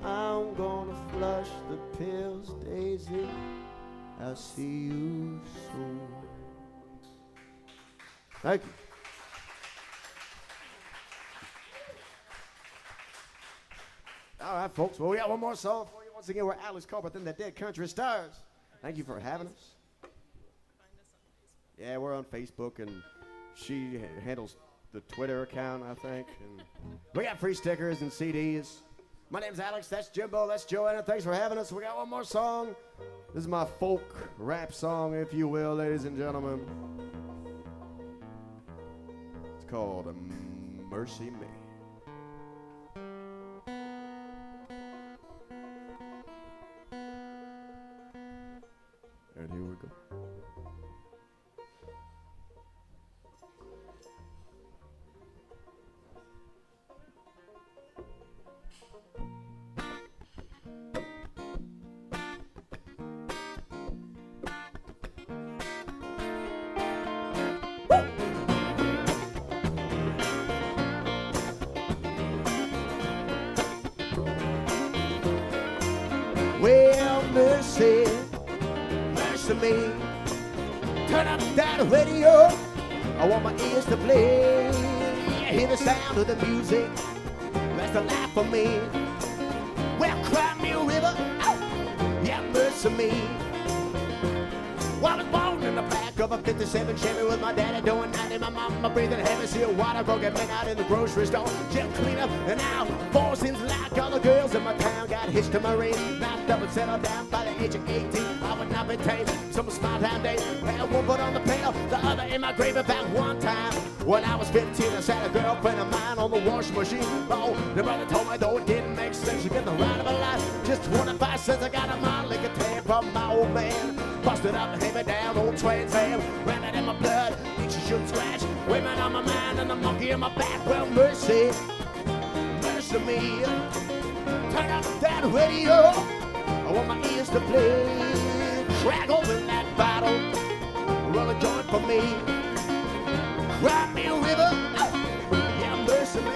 I'm gonna flush the pills, Daisy. I'll see you soon. Thank you. All right, folks. Well, we got one more song for you. Once again, we're Alex Culbreth and the Dead Country Stars. Thank you for having us. Yeah, we're on Facebook, and she handles the Twitter account, I think. And we got free stickers and CDs. My name's Alex. That's Jimbo. That's Joanna. Thanks for having us. We got one more song. This is my folk rap song, if you will, ladies and gentlemen. It's called Mercy Me. And here we go. Well, mercy, mercy me. Turn up that radio. I want my ears to play. Yeah, hear the sound of the music. That's the life for me. Well, cry me a river. Oh, yeah, mercy me. Well, I was born in the back of a 57 Chevy with my daddy doing 90. My mama breathing heavy, see a water broken man out in the grocery store. Just clean up and out. Four seems like all the girls in my town got hitched to my ring. Knocked up and settled down by the age of 18. I would not be tamed. Some small town day. Had one foot on the pail, the other in my grave. About one time when I was 15, I sat a girlfriend of mine on the washing machine. Oh, the brother told me though it didn't make sense. You get the ride of a life. Just 25 cents. I got a mile liquor tan from my old man. Busted up and hand me down old Trans Am. Ran it in my blood, itchy should scratch. Women on my mind and the monkey in my back. Well, mercy, mercy me. Turn up that radio. I want my ears to play. Crack open that bottle. Roll a joint for me. Cry me a river. Yeah, mercy me.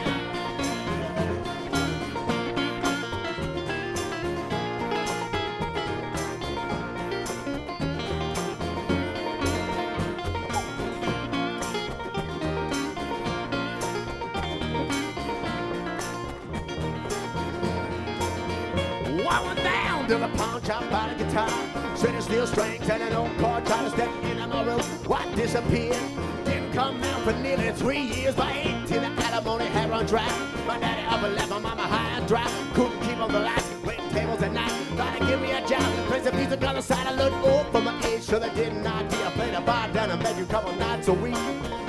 I went down to the pawn shop, bought a guitar, set a steel strings and an old chord, tried to step into my room. What disappeared? Didn't come out for nearly 3 years. By 18, the alimony had run dry. My daddy up and left my mama high and dry. Couldn't keep on the lights, waiting tables at night. Tried to give me a job to play some music on the side. I looked old for my age, so they didn't idea. Played a bar down and maybe a couple nights a week.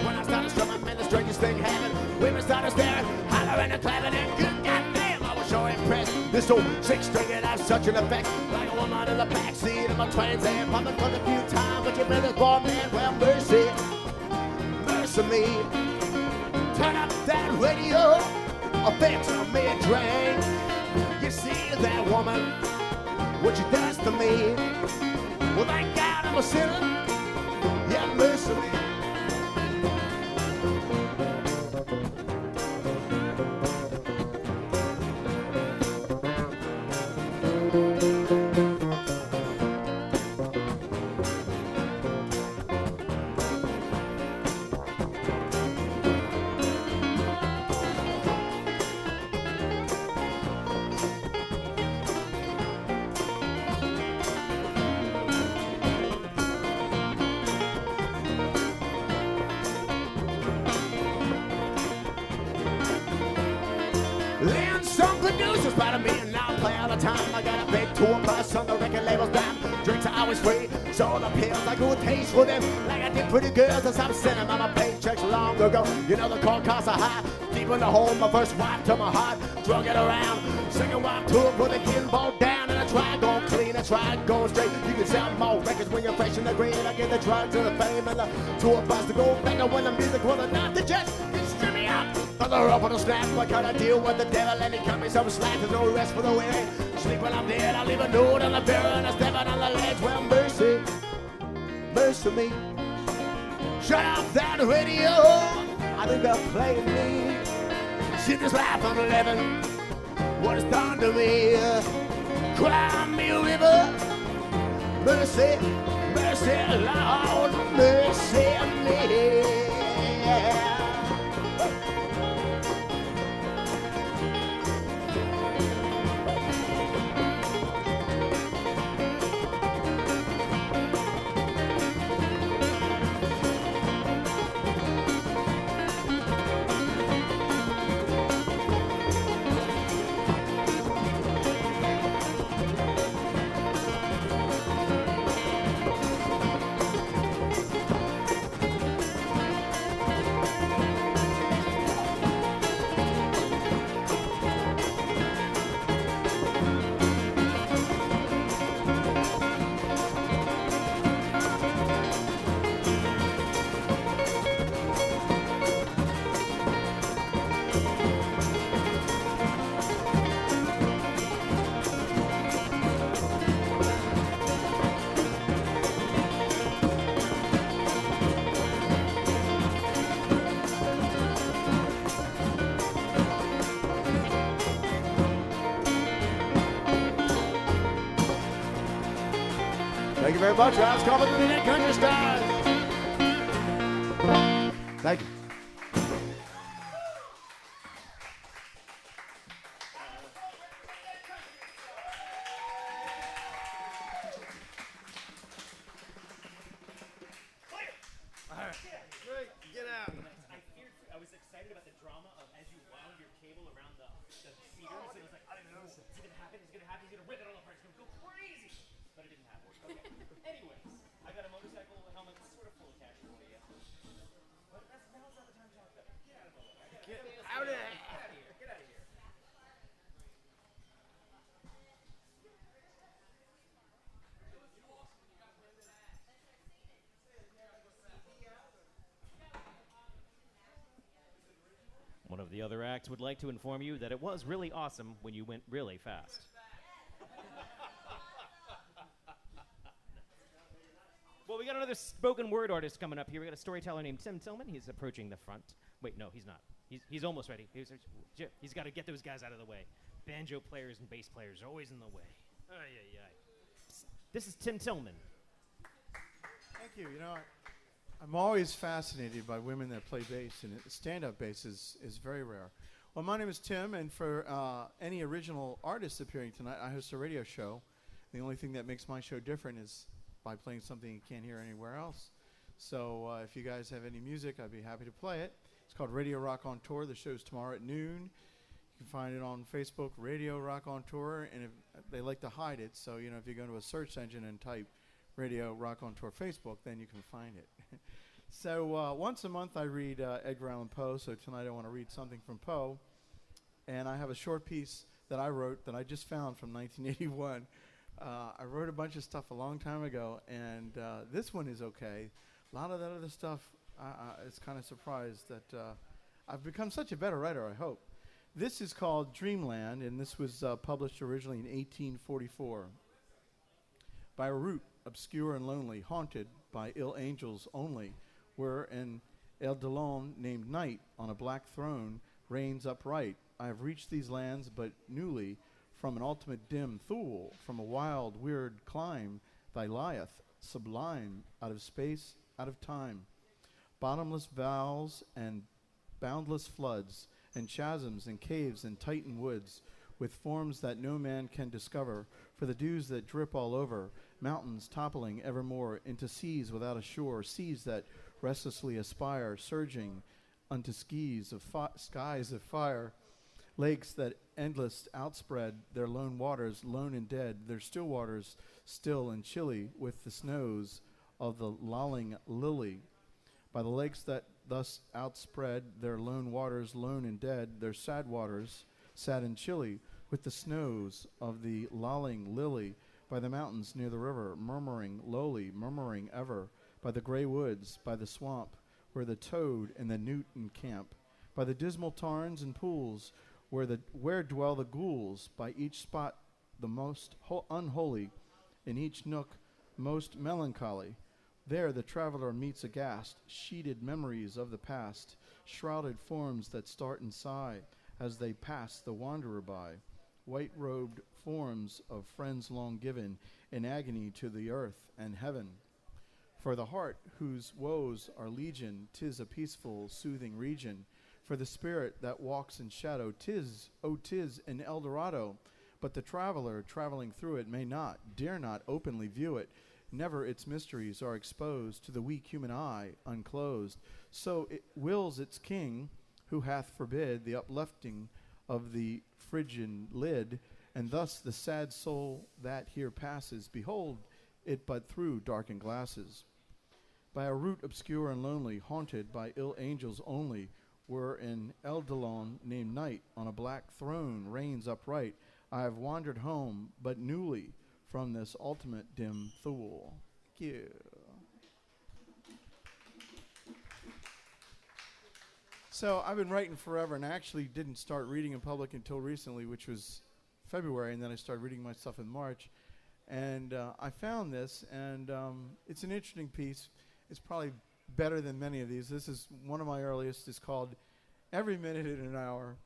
When I started strumming, man, the strangest thing happened. Women started staring, hollering and clapping, and good goddamn, I was so impressed. This old six-string had such an effect, like a woman in the backseat of my Trans Am. Pumping for a few times, but you better go, man. Well, mercy, mercy me. Turn up that radio, affects me a drain. You see that woman, what she does to me. Well, thank God I'm a sinner. Yeah, mercy me. Then some producers bought me and now play all the time. I got a big tour bus on the record label's dime. Drinks are always free, so the pills I good taste for them. Like I did pretty girls and some sending on my paychecks long ago. You know the car costs are high. Deep in the hole, my first wife to my heart. Drug it around, second wife tour, put the gimbal down. And I try going clean, I try going straight. You can sell more records when you're fresh in the green. I get the drugs and the fame and the tour bus to go back. And when the music was enough to just strip me out. Mother up on a snap, I gotta deal with the devil and he cut me some slack. There's no rest for the weary. Sleep when I'm dead, I leave a note on the barrel and I step out on the ledge. Well, mercy, mercy me. Shut off that radio, I think they're playing me. See this life I'm living, what it's done to me. Cry me a river, mercy, mercy, Lord, mercy me. Thank you very much. Rouse Culbreth with the Country Stars. Thank you. I was excited about the drama of as you wound your cable around the feeders, it was like, I don't know, it's gonna happen, he's gonna rip it all apart, it's gonna go crazy. But it didn't happen. Okay. Anyways, I got a motorcycle helmet sort of full of cash for you. But now's not the time to talk about it. Get out of here. Get out of here. Get out of here. One of the other acts would like to inform you that it was really awesome when you went really fast. Well, we got another spoken word artist coming up here. We got a storyteller named Tim Tillman. He's approaching the front. Wait, no, he's not. He's almost ready. He's got to get those guys out of the way. Banjo players and bass players are always in the way. Ay, ay, ay. This is Tim Tillman. Thank you. You know, I'm always fascinated by women that play bass, and stand-up bass is very rare. Well, my name is Tim, and for any original artists appearing tonight, I host a radio show. The only thing that makes my show different is by playing something you can't hear anywhere else. So if you guys have any music, I'd be happy to play it. It's called Radio Rock on Tour. The show's tomorrow at noon. You can find it on Facebook, Radio Rock on Tour, and if they like to hide it, so you know if you go to a search engine and type Radio Rock on Tour Facebook, then you can find it. So once a month I read Edgar Allan Poe, so tonight I want to read something from Poe, and I have a short piece that I wrote that I just found from 1981. I wrote a bunch of stuff a long time ago, and this one is okay. A lot of that other stuff, it's kind of surprised that I've become such a better writer, I hope. This is called Dreamland, and this was published originally in 1844. By a route, obscure and lonely, haunted by ill angels only, where an Eldalon named Night on a black throne reigns upright. I have reached these lands but newly, from an ultimate dim Thule, from a wild, weird clime, thy lieth, sublime, out of space, out of time. Bottomless valves and boundless floods, and chasms and caves and titan woods, with forms that no man can discover, for the dews that drip all over, mountains toppling evermore into seas without a shore, seas that restlessly aspire, surging unto skies of fire, lakes that endless outspread their lone waters, lone and dead, their still waters still and chilly with the snows of the lolling lily. By the lakes that thus outspread their lone waters, lone and dead, their sad waters, sad and chilly, with the snows of the lolling lily, by the mountains near the river, murmuring lowly, murmuring ever, by the gray woods, by the swamp, where the toad and the newt encamp, by the dismal tarns and pools, where dwell the ghouls, by each spot the most unholy, in each nook most melancholy. There the traveler meets aghast, sheeted memories of the past, shrouded forms that start and sigh as they pass the wanderer by, white-robed forms of friends long given in agony to the earth and heaven. For the heart whose woes are legion, 'tis a peaceful, soothing region. For the spirit that walks in shadow, 'tis an El Dorado. But the traveler traveling through it may not, dare not openly view it. Never its mysteries are exposed to the weak human eye unclosed. So it wills its king, who hath forbid the uplifting of the Phrygian lid, and thus the sad soul that here passes, behold it but through darkened glasses. By a route obscure and lonely, haunted by ill angels only, where an Eldalon named Night on a black throne reigns upright, I have wandered home but newly from this ultimate dim Thule. Thank you. So I've been writing forever, and I actually didn't start reading in public until recently, which was February, and then I started reading my stuff in March. And I found this, and it's an interesting piece. It's probably better than many of these. This is one of my earliest. It's called Every Minute in an Hour.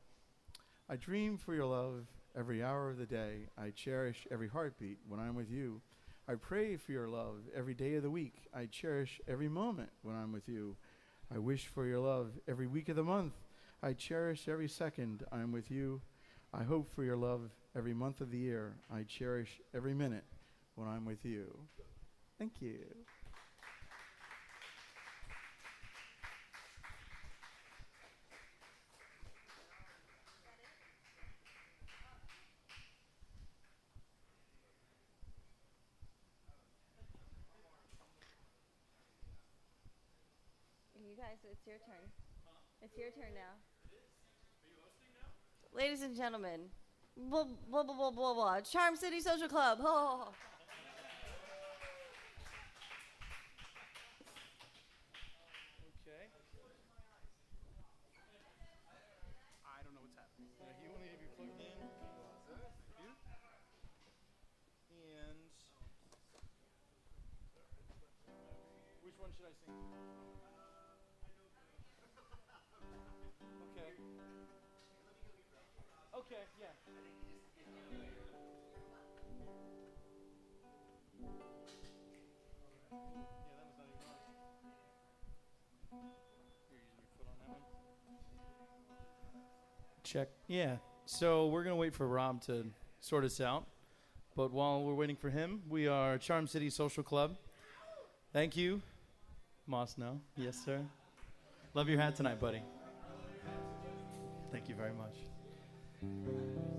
I dream for your love every hour of the day. I cherish every heartbeat when I'm with you. I pray for your love every day of the week. I cherish every moment when I'm with you. I wish for your love every week of the month. I cherish every second I'm with you. I hope for your love every month of the year. I cherish every minute when I'm with you. Thank you. You guys, it's your turn. It's your turn now. Are you hosting now? Ladies and gentlemen, blah, blah, blah, blah, blah, blah. Charm City Social Club. Oh. Okay. I don't know what's happening. You only have you plugged in. You? And one should I sing? Okay. Okay, yeah. Check. Yeah. So we're going to wait for Rob to sort us out. But while we're waiting for him, we are Charm City Social Club. Thank you. Moss, no? Yes, sir. Love your hat tonight, buddy. Thank you very much.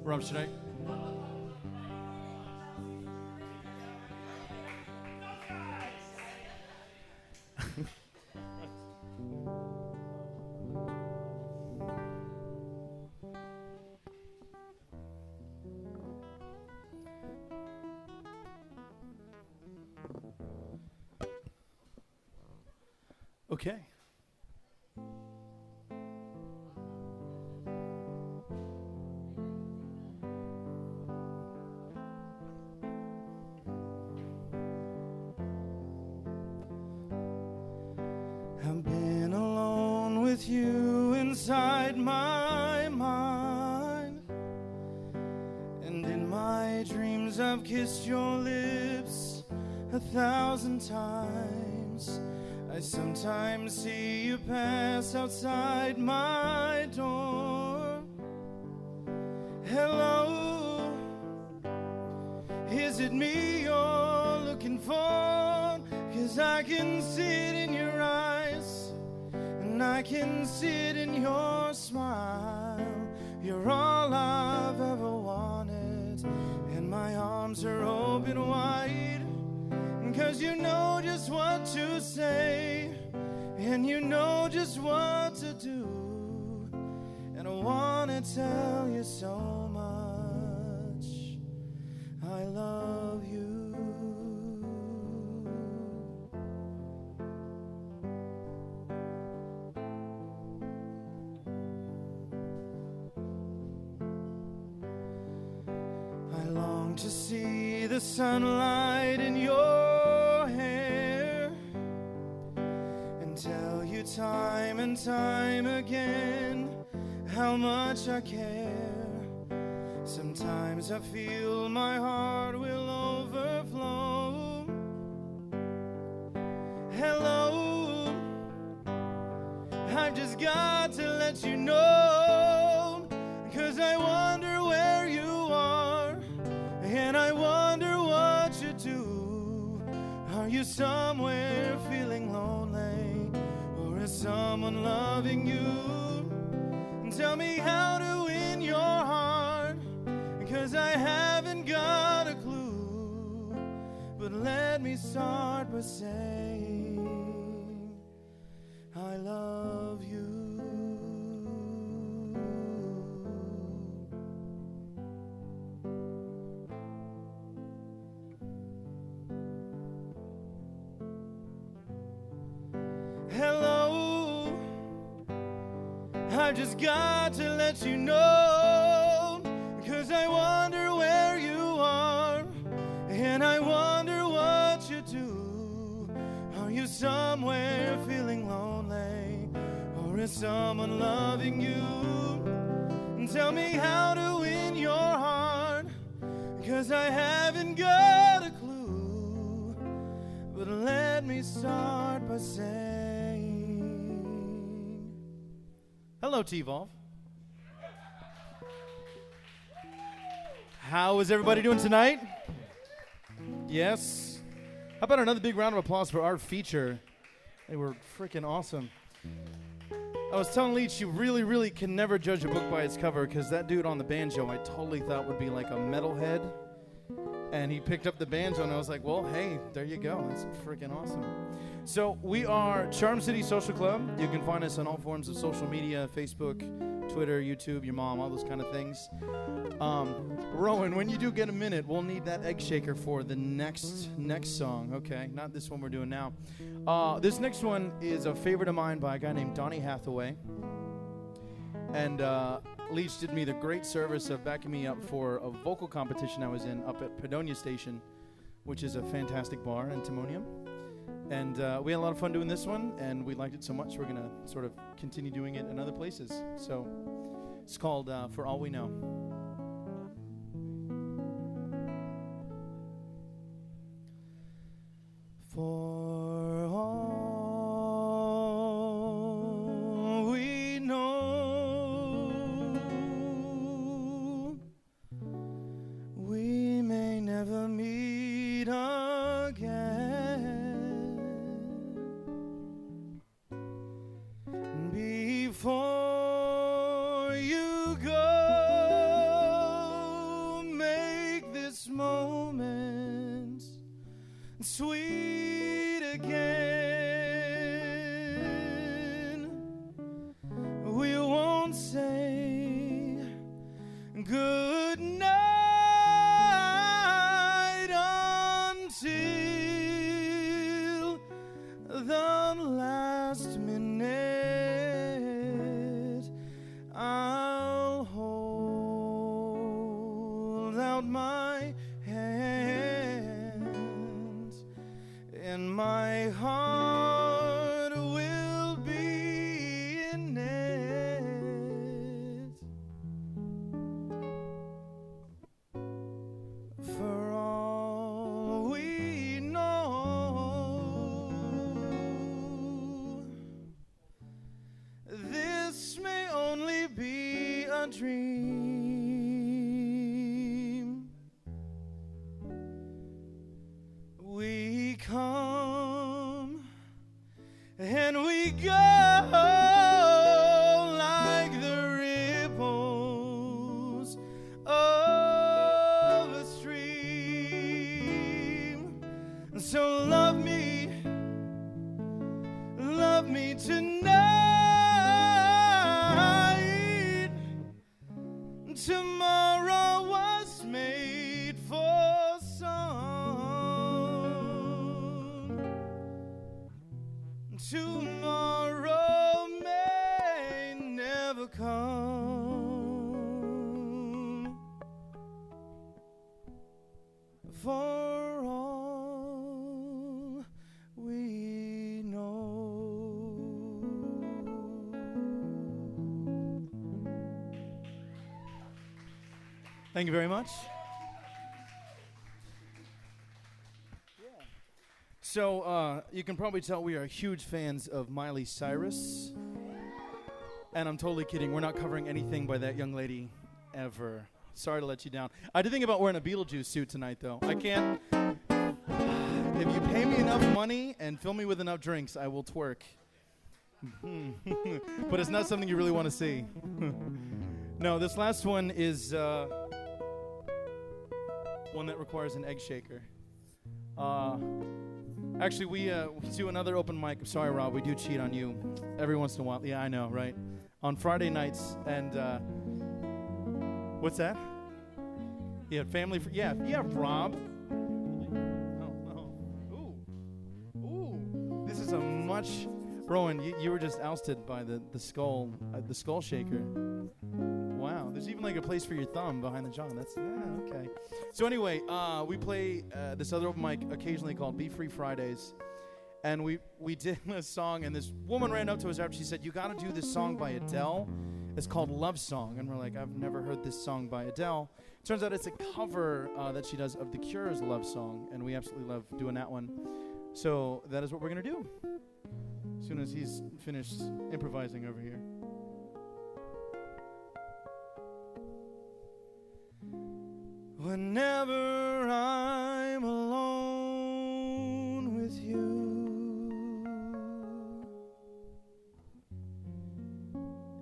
Rob, should I? Okay. I've been alone with you inside my mind, and in my dreams I've kissed your lips 1,000 times. I sometimes see you pass outside my door. Hello, is it me you're looking for? 'Cause I can see it in your eyes, and I can see it in your smile. You're all I've ever wanted, and my arms are open wide. 'Cause you know just what to say, and you know just what to do. And I wanna tell you so much, I love you. I long to see the sunlight in your hair, and tell you time and time again how much I care. Sometimes I feel my heart will overflow. Hello, I've just got to let you know, 'cause I wonder where you are, and I wonder what you do. Are you somewhere feeling lonely, or is someone loving you? Tell me how to win your heart, 'cause I haven't got a clue. But let me start by saying I love you. Hello, I've just got to let you know, 'cause I wonder where you are, and I wonder what you do. Are you somewhere feeling lonely, or is someone loving you? And tell me how to win your heart, 'cause I haven't got a clue. But let me start by saying hello, Teavolve. How is everybody doing tonight? Yes? How about another big round of applause for our feature? They were freaking awesome. I was telling Leach, you really, really can never judge a book by its cover, because that dude on the banjo I totally thought would be like a metalhead. And he picked up the banjo, and I was like, well, hey, there you go. That's freaking awesome. So we are Charm City Social Club. You can find us on all forms of social media, Facebook, Twitter, YouTube, your mom, all those kind of things. Rowan, when you do get a minute, we'll need that egg shaker for the next song, okay? Not this one we're doing now. This next one is a favorite of mine by a guy named Donny Hathaway. And Leach did me the great service of backing me up for a vocal competition I was in up at Padonia Station, which is a fantastic bar in Timonium. And we had a lot of fun doing this one, and we liked it so much we're going to sort of continue doing it in other places. So it's called For All We Know. For all we know, we may never meet again. Before you go, make this moment sweet again. We won't say good night until the last minute. I'll hold out my hand, and my heart will be in it. For all we know, this may only be a dream. We come and we go like the ripples of a stream. So love me tonight. Tomorrow was made for song. Tomorrow may never come. For all we know. Thank you very much. So, you can probably tell we are huge fans of Miley Cyrus. And I'm totally kidding. We're not covering anything by that young lady ever. Sorry to let you down. I did think about wearing a Beetlejuice suit tonight, though. I can't. If you pay me enough money and fill me with enough drinks, I will twerk. But it's not something you really want to see. No, this last one is one that requires an egg shaker. Actually, we do another open mic. Sorry, Rob, we do cheat on you every once in a while. Yeah, I know, right? On Friday nights, and what's that? Yeah, family. Yeah, Rob. Oh. Ooh. This is a much. Rowan, you were just ousted by the skull shaker. Wow, there's even like a place for your thumb behind the jaw. That's okay. So anyway, we play this other open mic occasionally called Be Free Fridays, and we did a song, and this woman ran up to us after. She said, "You got to do this song by Adele. It's called Love Song." And we're like, "I've never heard this song by Adele." Turns out it's a cover that she does of The Cure's Love Song, and we absolutely love doing that one. So that is what we're gonna do as soon as he's finished improvising over here. Whenever I'm alone with you,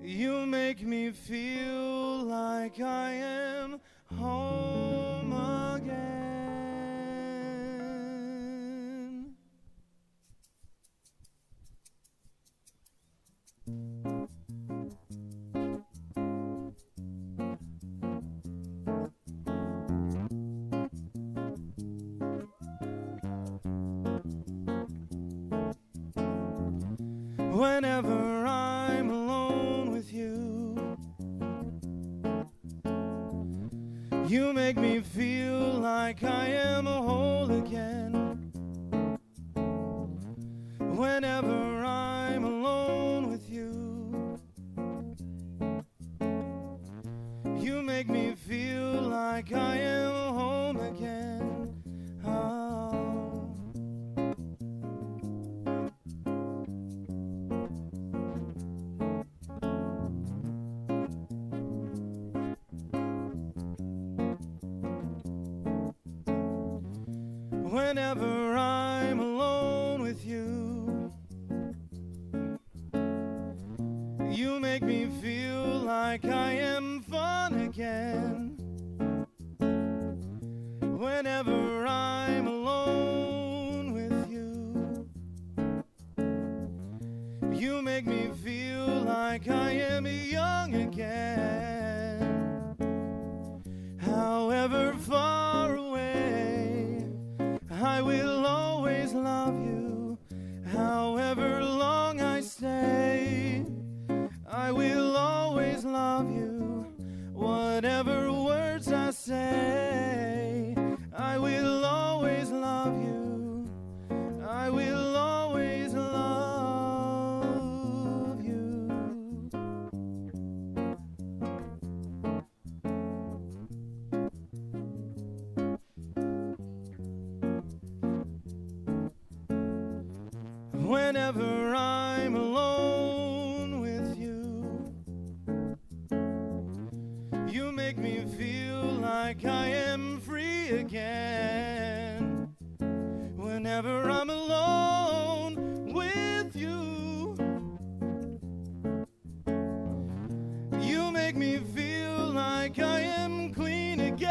you make me feel like I am home again. Whenever I'm alone with you, you make me feel like I am whole again. Whenever I'm alone with you, you make me feel like I am home again. Oh. Whenever I'm alone with you, you make me feel like I am fun again. Whenever I'm alone with you, you make me feel like I am young again. However far away, I will always love you. However long I stay, I will always love you. Whatever words I say, I will always love you. I will always love you. Whenever I'm alone with you, you make me feel like I am free again. Whenever I'm alone with you, you make me feel like I am clean again.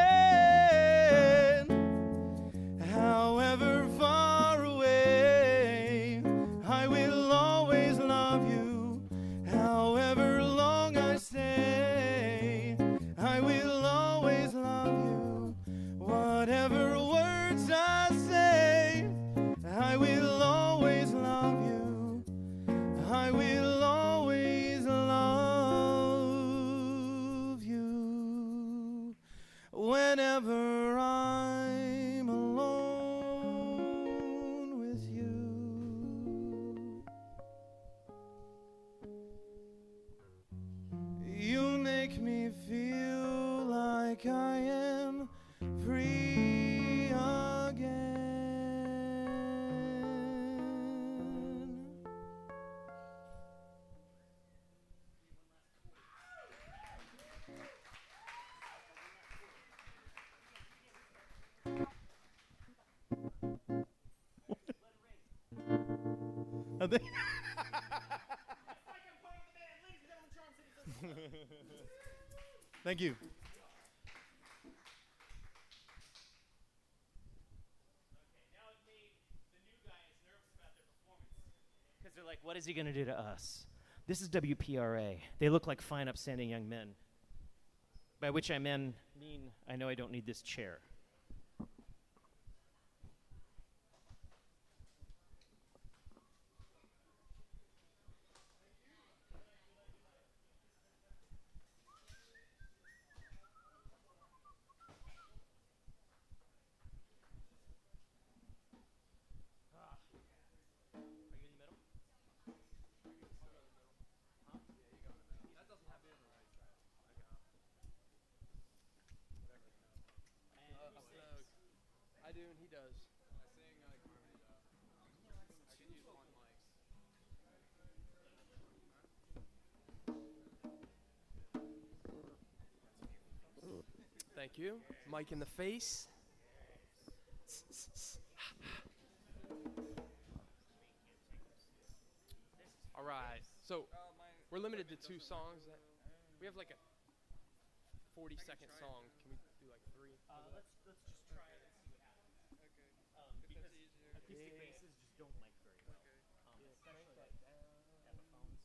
However far away, I will always love you. However long I stay, I will always love you. Whatever words I say, I will always love you. I will always love you. Whenever I'm alone with you. You make me feel like I am free again. I think Thank you. Because they're like, what is he going to do to us? This is WPRA. They look like fine, upstanding young men. By which I mean I know I don't need this chair. I do, and he does. I sing harmony, though. I can use one mic. Thank you. Mic in the face. All right. So we're limited to 2 songs. We have like a 40-second song. Can we do like 3? Let's just try it and see what happens. Okay. Because acoustic basses just don't mic very well. Especially like telephones.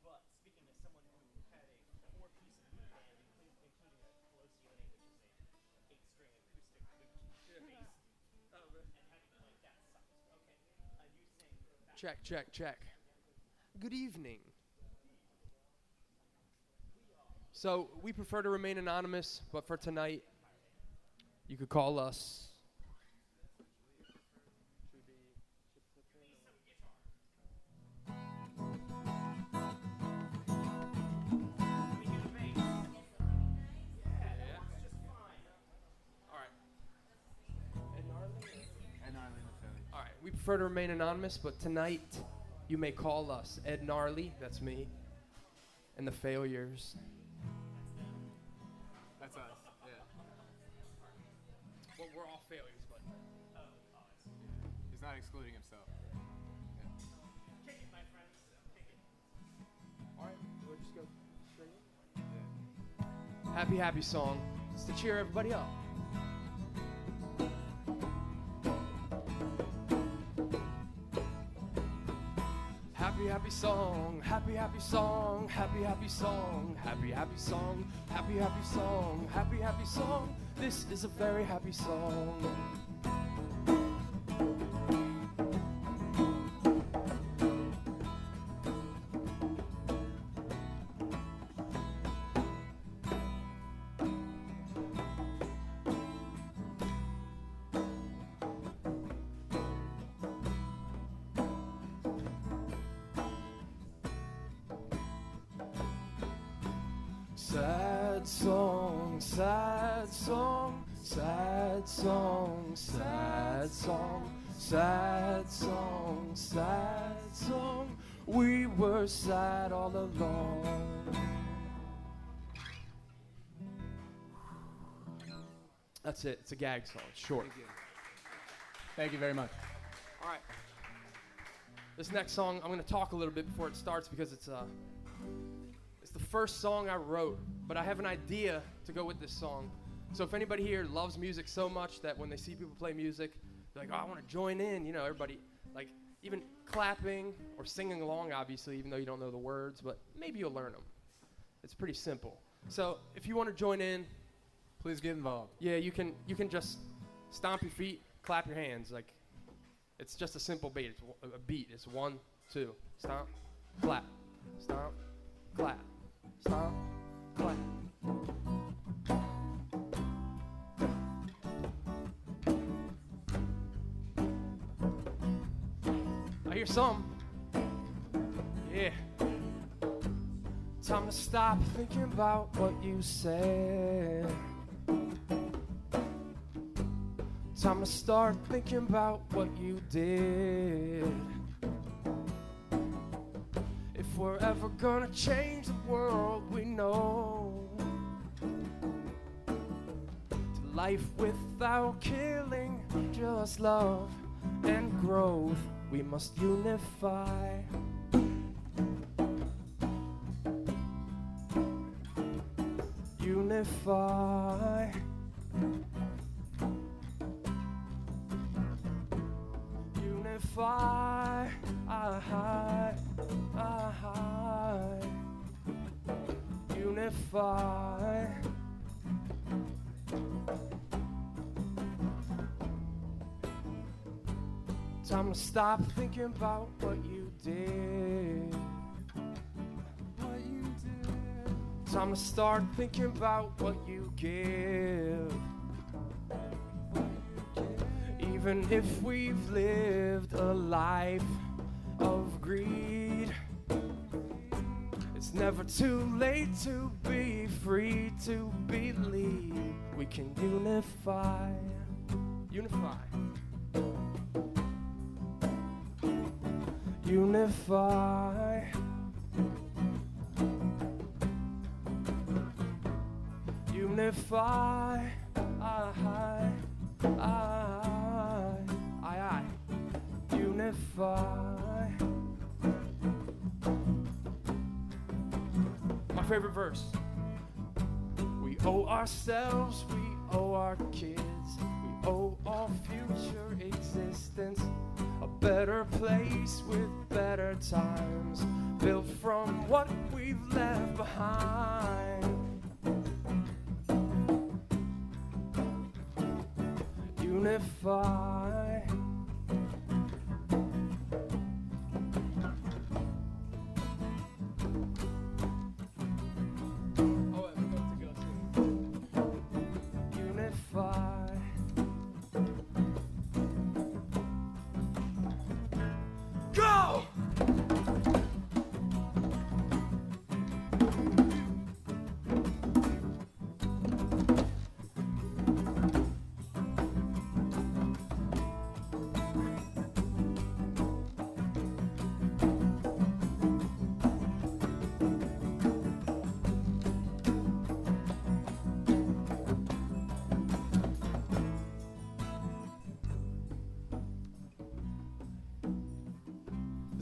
But speaking as someone who had a 4-piece flute band, including a Coloscione, which is a 8-string acoustic flute bass, and having to like that sucks. Okay. You sing. Check, check, check. Good evening. So we prefer to remain anonymous, but for tonight, You could call us. All right, we prefer to remain anonymous, but tonight you may call us Ed Gnarly, that's me, and the Failures. That's us, yeah. Well, we're all failures, but. He's not excluding himself. Kick it, my friends. Kick it. All right, we'll just go straight in. Happy, happy song. Just to cheer everybody up. Happy, happy song, happy, happy song, happy, happy song, happy, happy song, happy, happy song, happy, happy song. This is a very happy song. Sad song, sad song, sad song, sad song, sad song, sad song. We were sad all along. That's it. It's a gag song. It's short. Thank you. Thank you very much. All right. This next song, I'm going to talk a little bit before it starts because it's the first song I wrote, but I have an idea to go with this song. So if anybody here loves music so much that when they see people play music, they're like, oh, I want to join in. You know, everybody, like, even clapping or singing along, obviously, even though you don't know the words, but maybe you'll learn them. It's pretty simple. So if you want to join in, Please get involved. yeah, you can just stomp your feet, clap your hands. Like, it's just a simple beat. It's a beat. It's 1, 2, stomp, clap, stomp, clap, stomp, clap. I hear some. Yeah. Time to stop thinking about what you said. Time to start thinking about what you did. If we're ever gonna change the world we know, to life without killing, just love and growth, we must unify. Unify. Unify. Unify. Time to stop thinking about what you did. What you did. Time to start thinking about what you give. Even if we've lived a life of greed, it's never too late to be free, to believe we can unify. Unify. Unify. Unify. Unify. My favorite verse. We owe ourselves, we owe our kids, we owe all future existence a better place with better times, built from what we've left behind. Unify. Unify.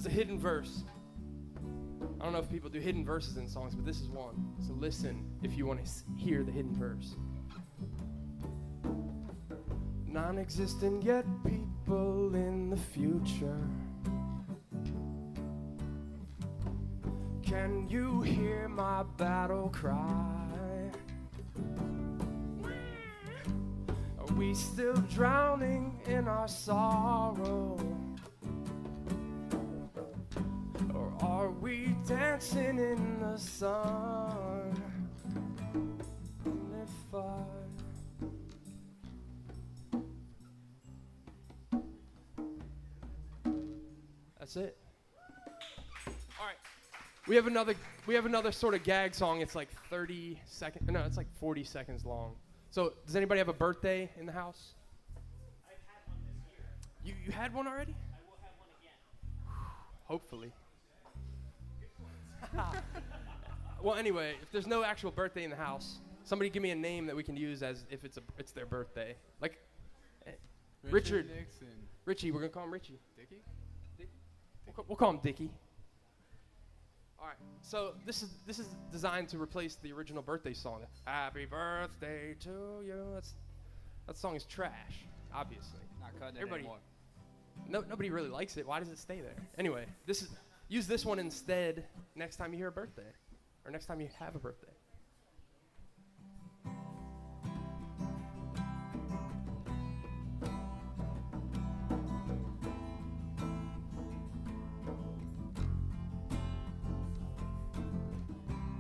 There's a hidden verse. I don't know if people do hidden verses in songs, but this is one. So listen if you want to hear the hidden verse. Non-existent yet people in the future. Can you hear my battle cry? Are we still drowning in our sorrow? Or are we dancing in the sun? If I That's it. All right. We have another sort of gag song. It's like 30 seconds. No, it's like 40 seconds long. So, does anybody have a birthday in the house? I've had one this year. You had one already? I will have one again. Hopefully. Well, anyway, if there's no actual birthday in the house, somebody give me a name that we can use as if it's their birthday. Like Richard. Nixon. Richie, we're gonna call him Richie. Dickie? We'll call him Dickie. All right. So this is designed to replace the original birthday song. Happy birthday to you. That song is trash, obviously. Not cutting it Everybody- anymore. Nobody really likes it. Why does it stay there? Anyway, use this one instead next time you hear a birthday, or next time you have a birthday.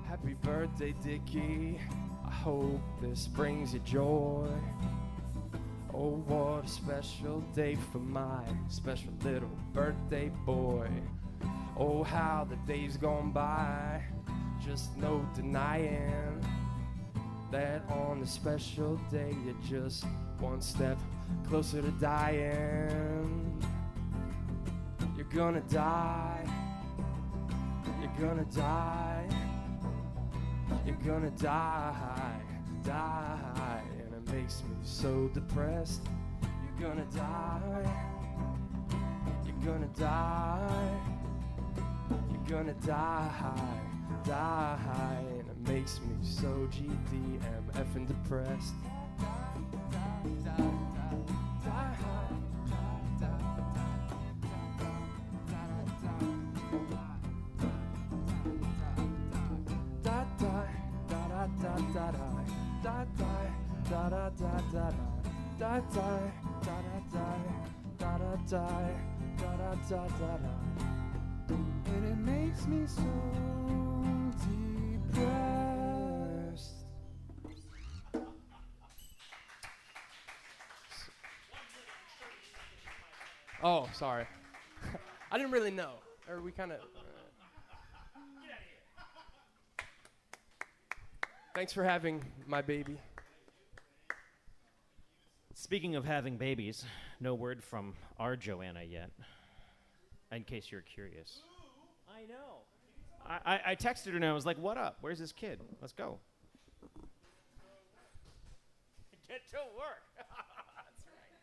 Happy birthday, Dickie. I hope this brings you joy. Oh, what a special day for my special little birthday boy. Oh, how the days gone by. Just no denying that on this special day you're just one step closer to dying. You're gonna die. You're gonna die. You're gonna die, die, and it makes me so depressed. You're gonna die. You're gonna die. You're gonna die, die, and it makes me so GDMF and depressed. And it makes me so depressed. Oh, sorry. I didn't really know. Or we kind of. Thanks for having my baby. Speaking of having babies, no word from our Joanna yet. In case you're curious. I know. I texted her and I was like, what up? Where's this kid? Let's go. Get to work. That's right.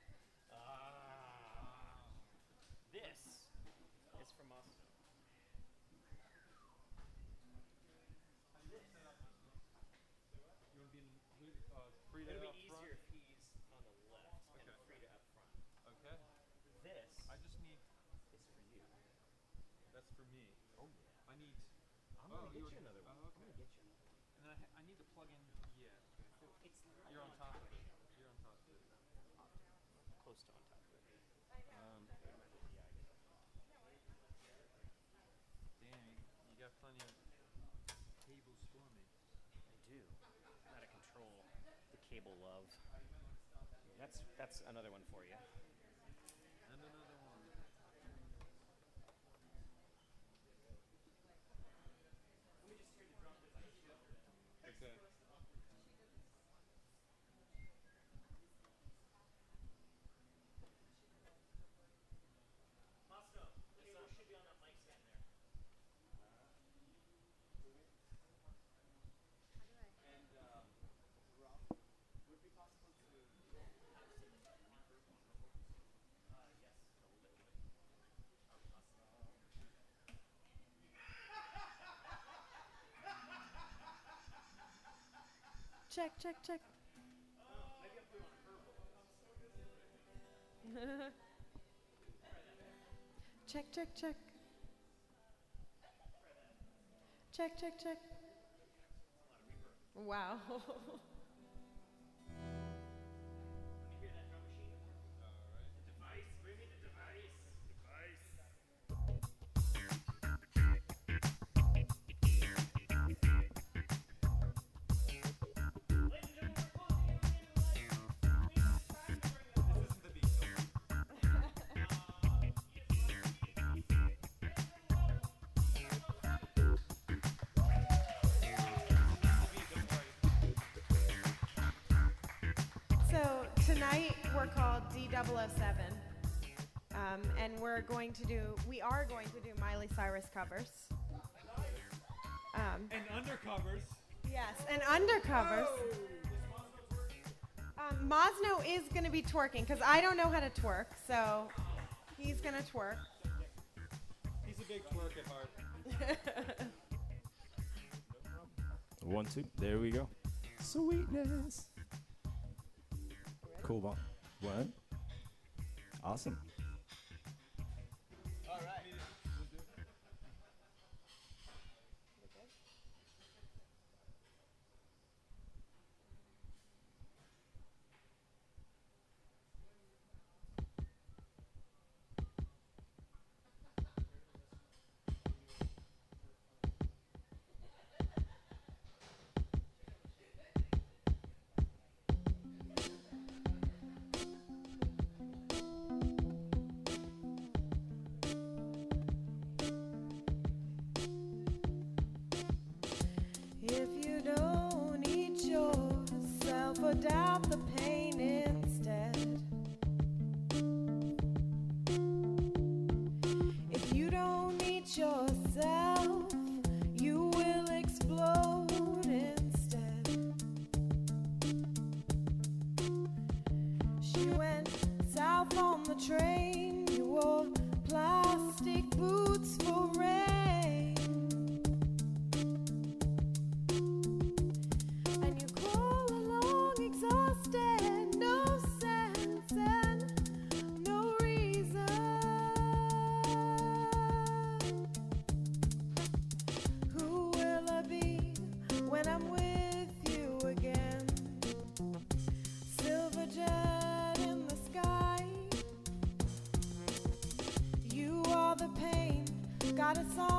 This is from us. It'll be easier if he's on the left and Frida up front. Okay. This I just need. is for you. That's for me. Oh yeah. I need. I'm gonna get you another one. Oh, okay. I'm gonna get you. And then I need to plug in. Yeah. It's You're on top of it. You're on top of it. close to on top of it. Dang, you got plenty of cables for me. I do. I'm out of control. The cable love. That's another one for you. And another one. Okay. check, check, check. Check, check, check. Check, check, check. Wow. So tonight we're called D007, and we are going to do Miley Cyrus covers. And undercovers. Yes, and undercovers. Mosno is going to be twerking because I don't know how to twerk, so he's going to twerk. He's a big twerk at heart. 1, 2. There we go. Sweetness. Cool ball. What? Awesome. All right. If you don't eat yourself, adapt the pain instead. If you don't eat yourself, you will explode instead. She went south on the train. You wore plastic boots for rain. And you crawl along exhausted, no sense and no reason. Who will I be when I'm with you again? Silver jet in the sky. You are the pain, got us all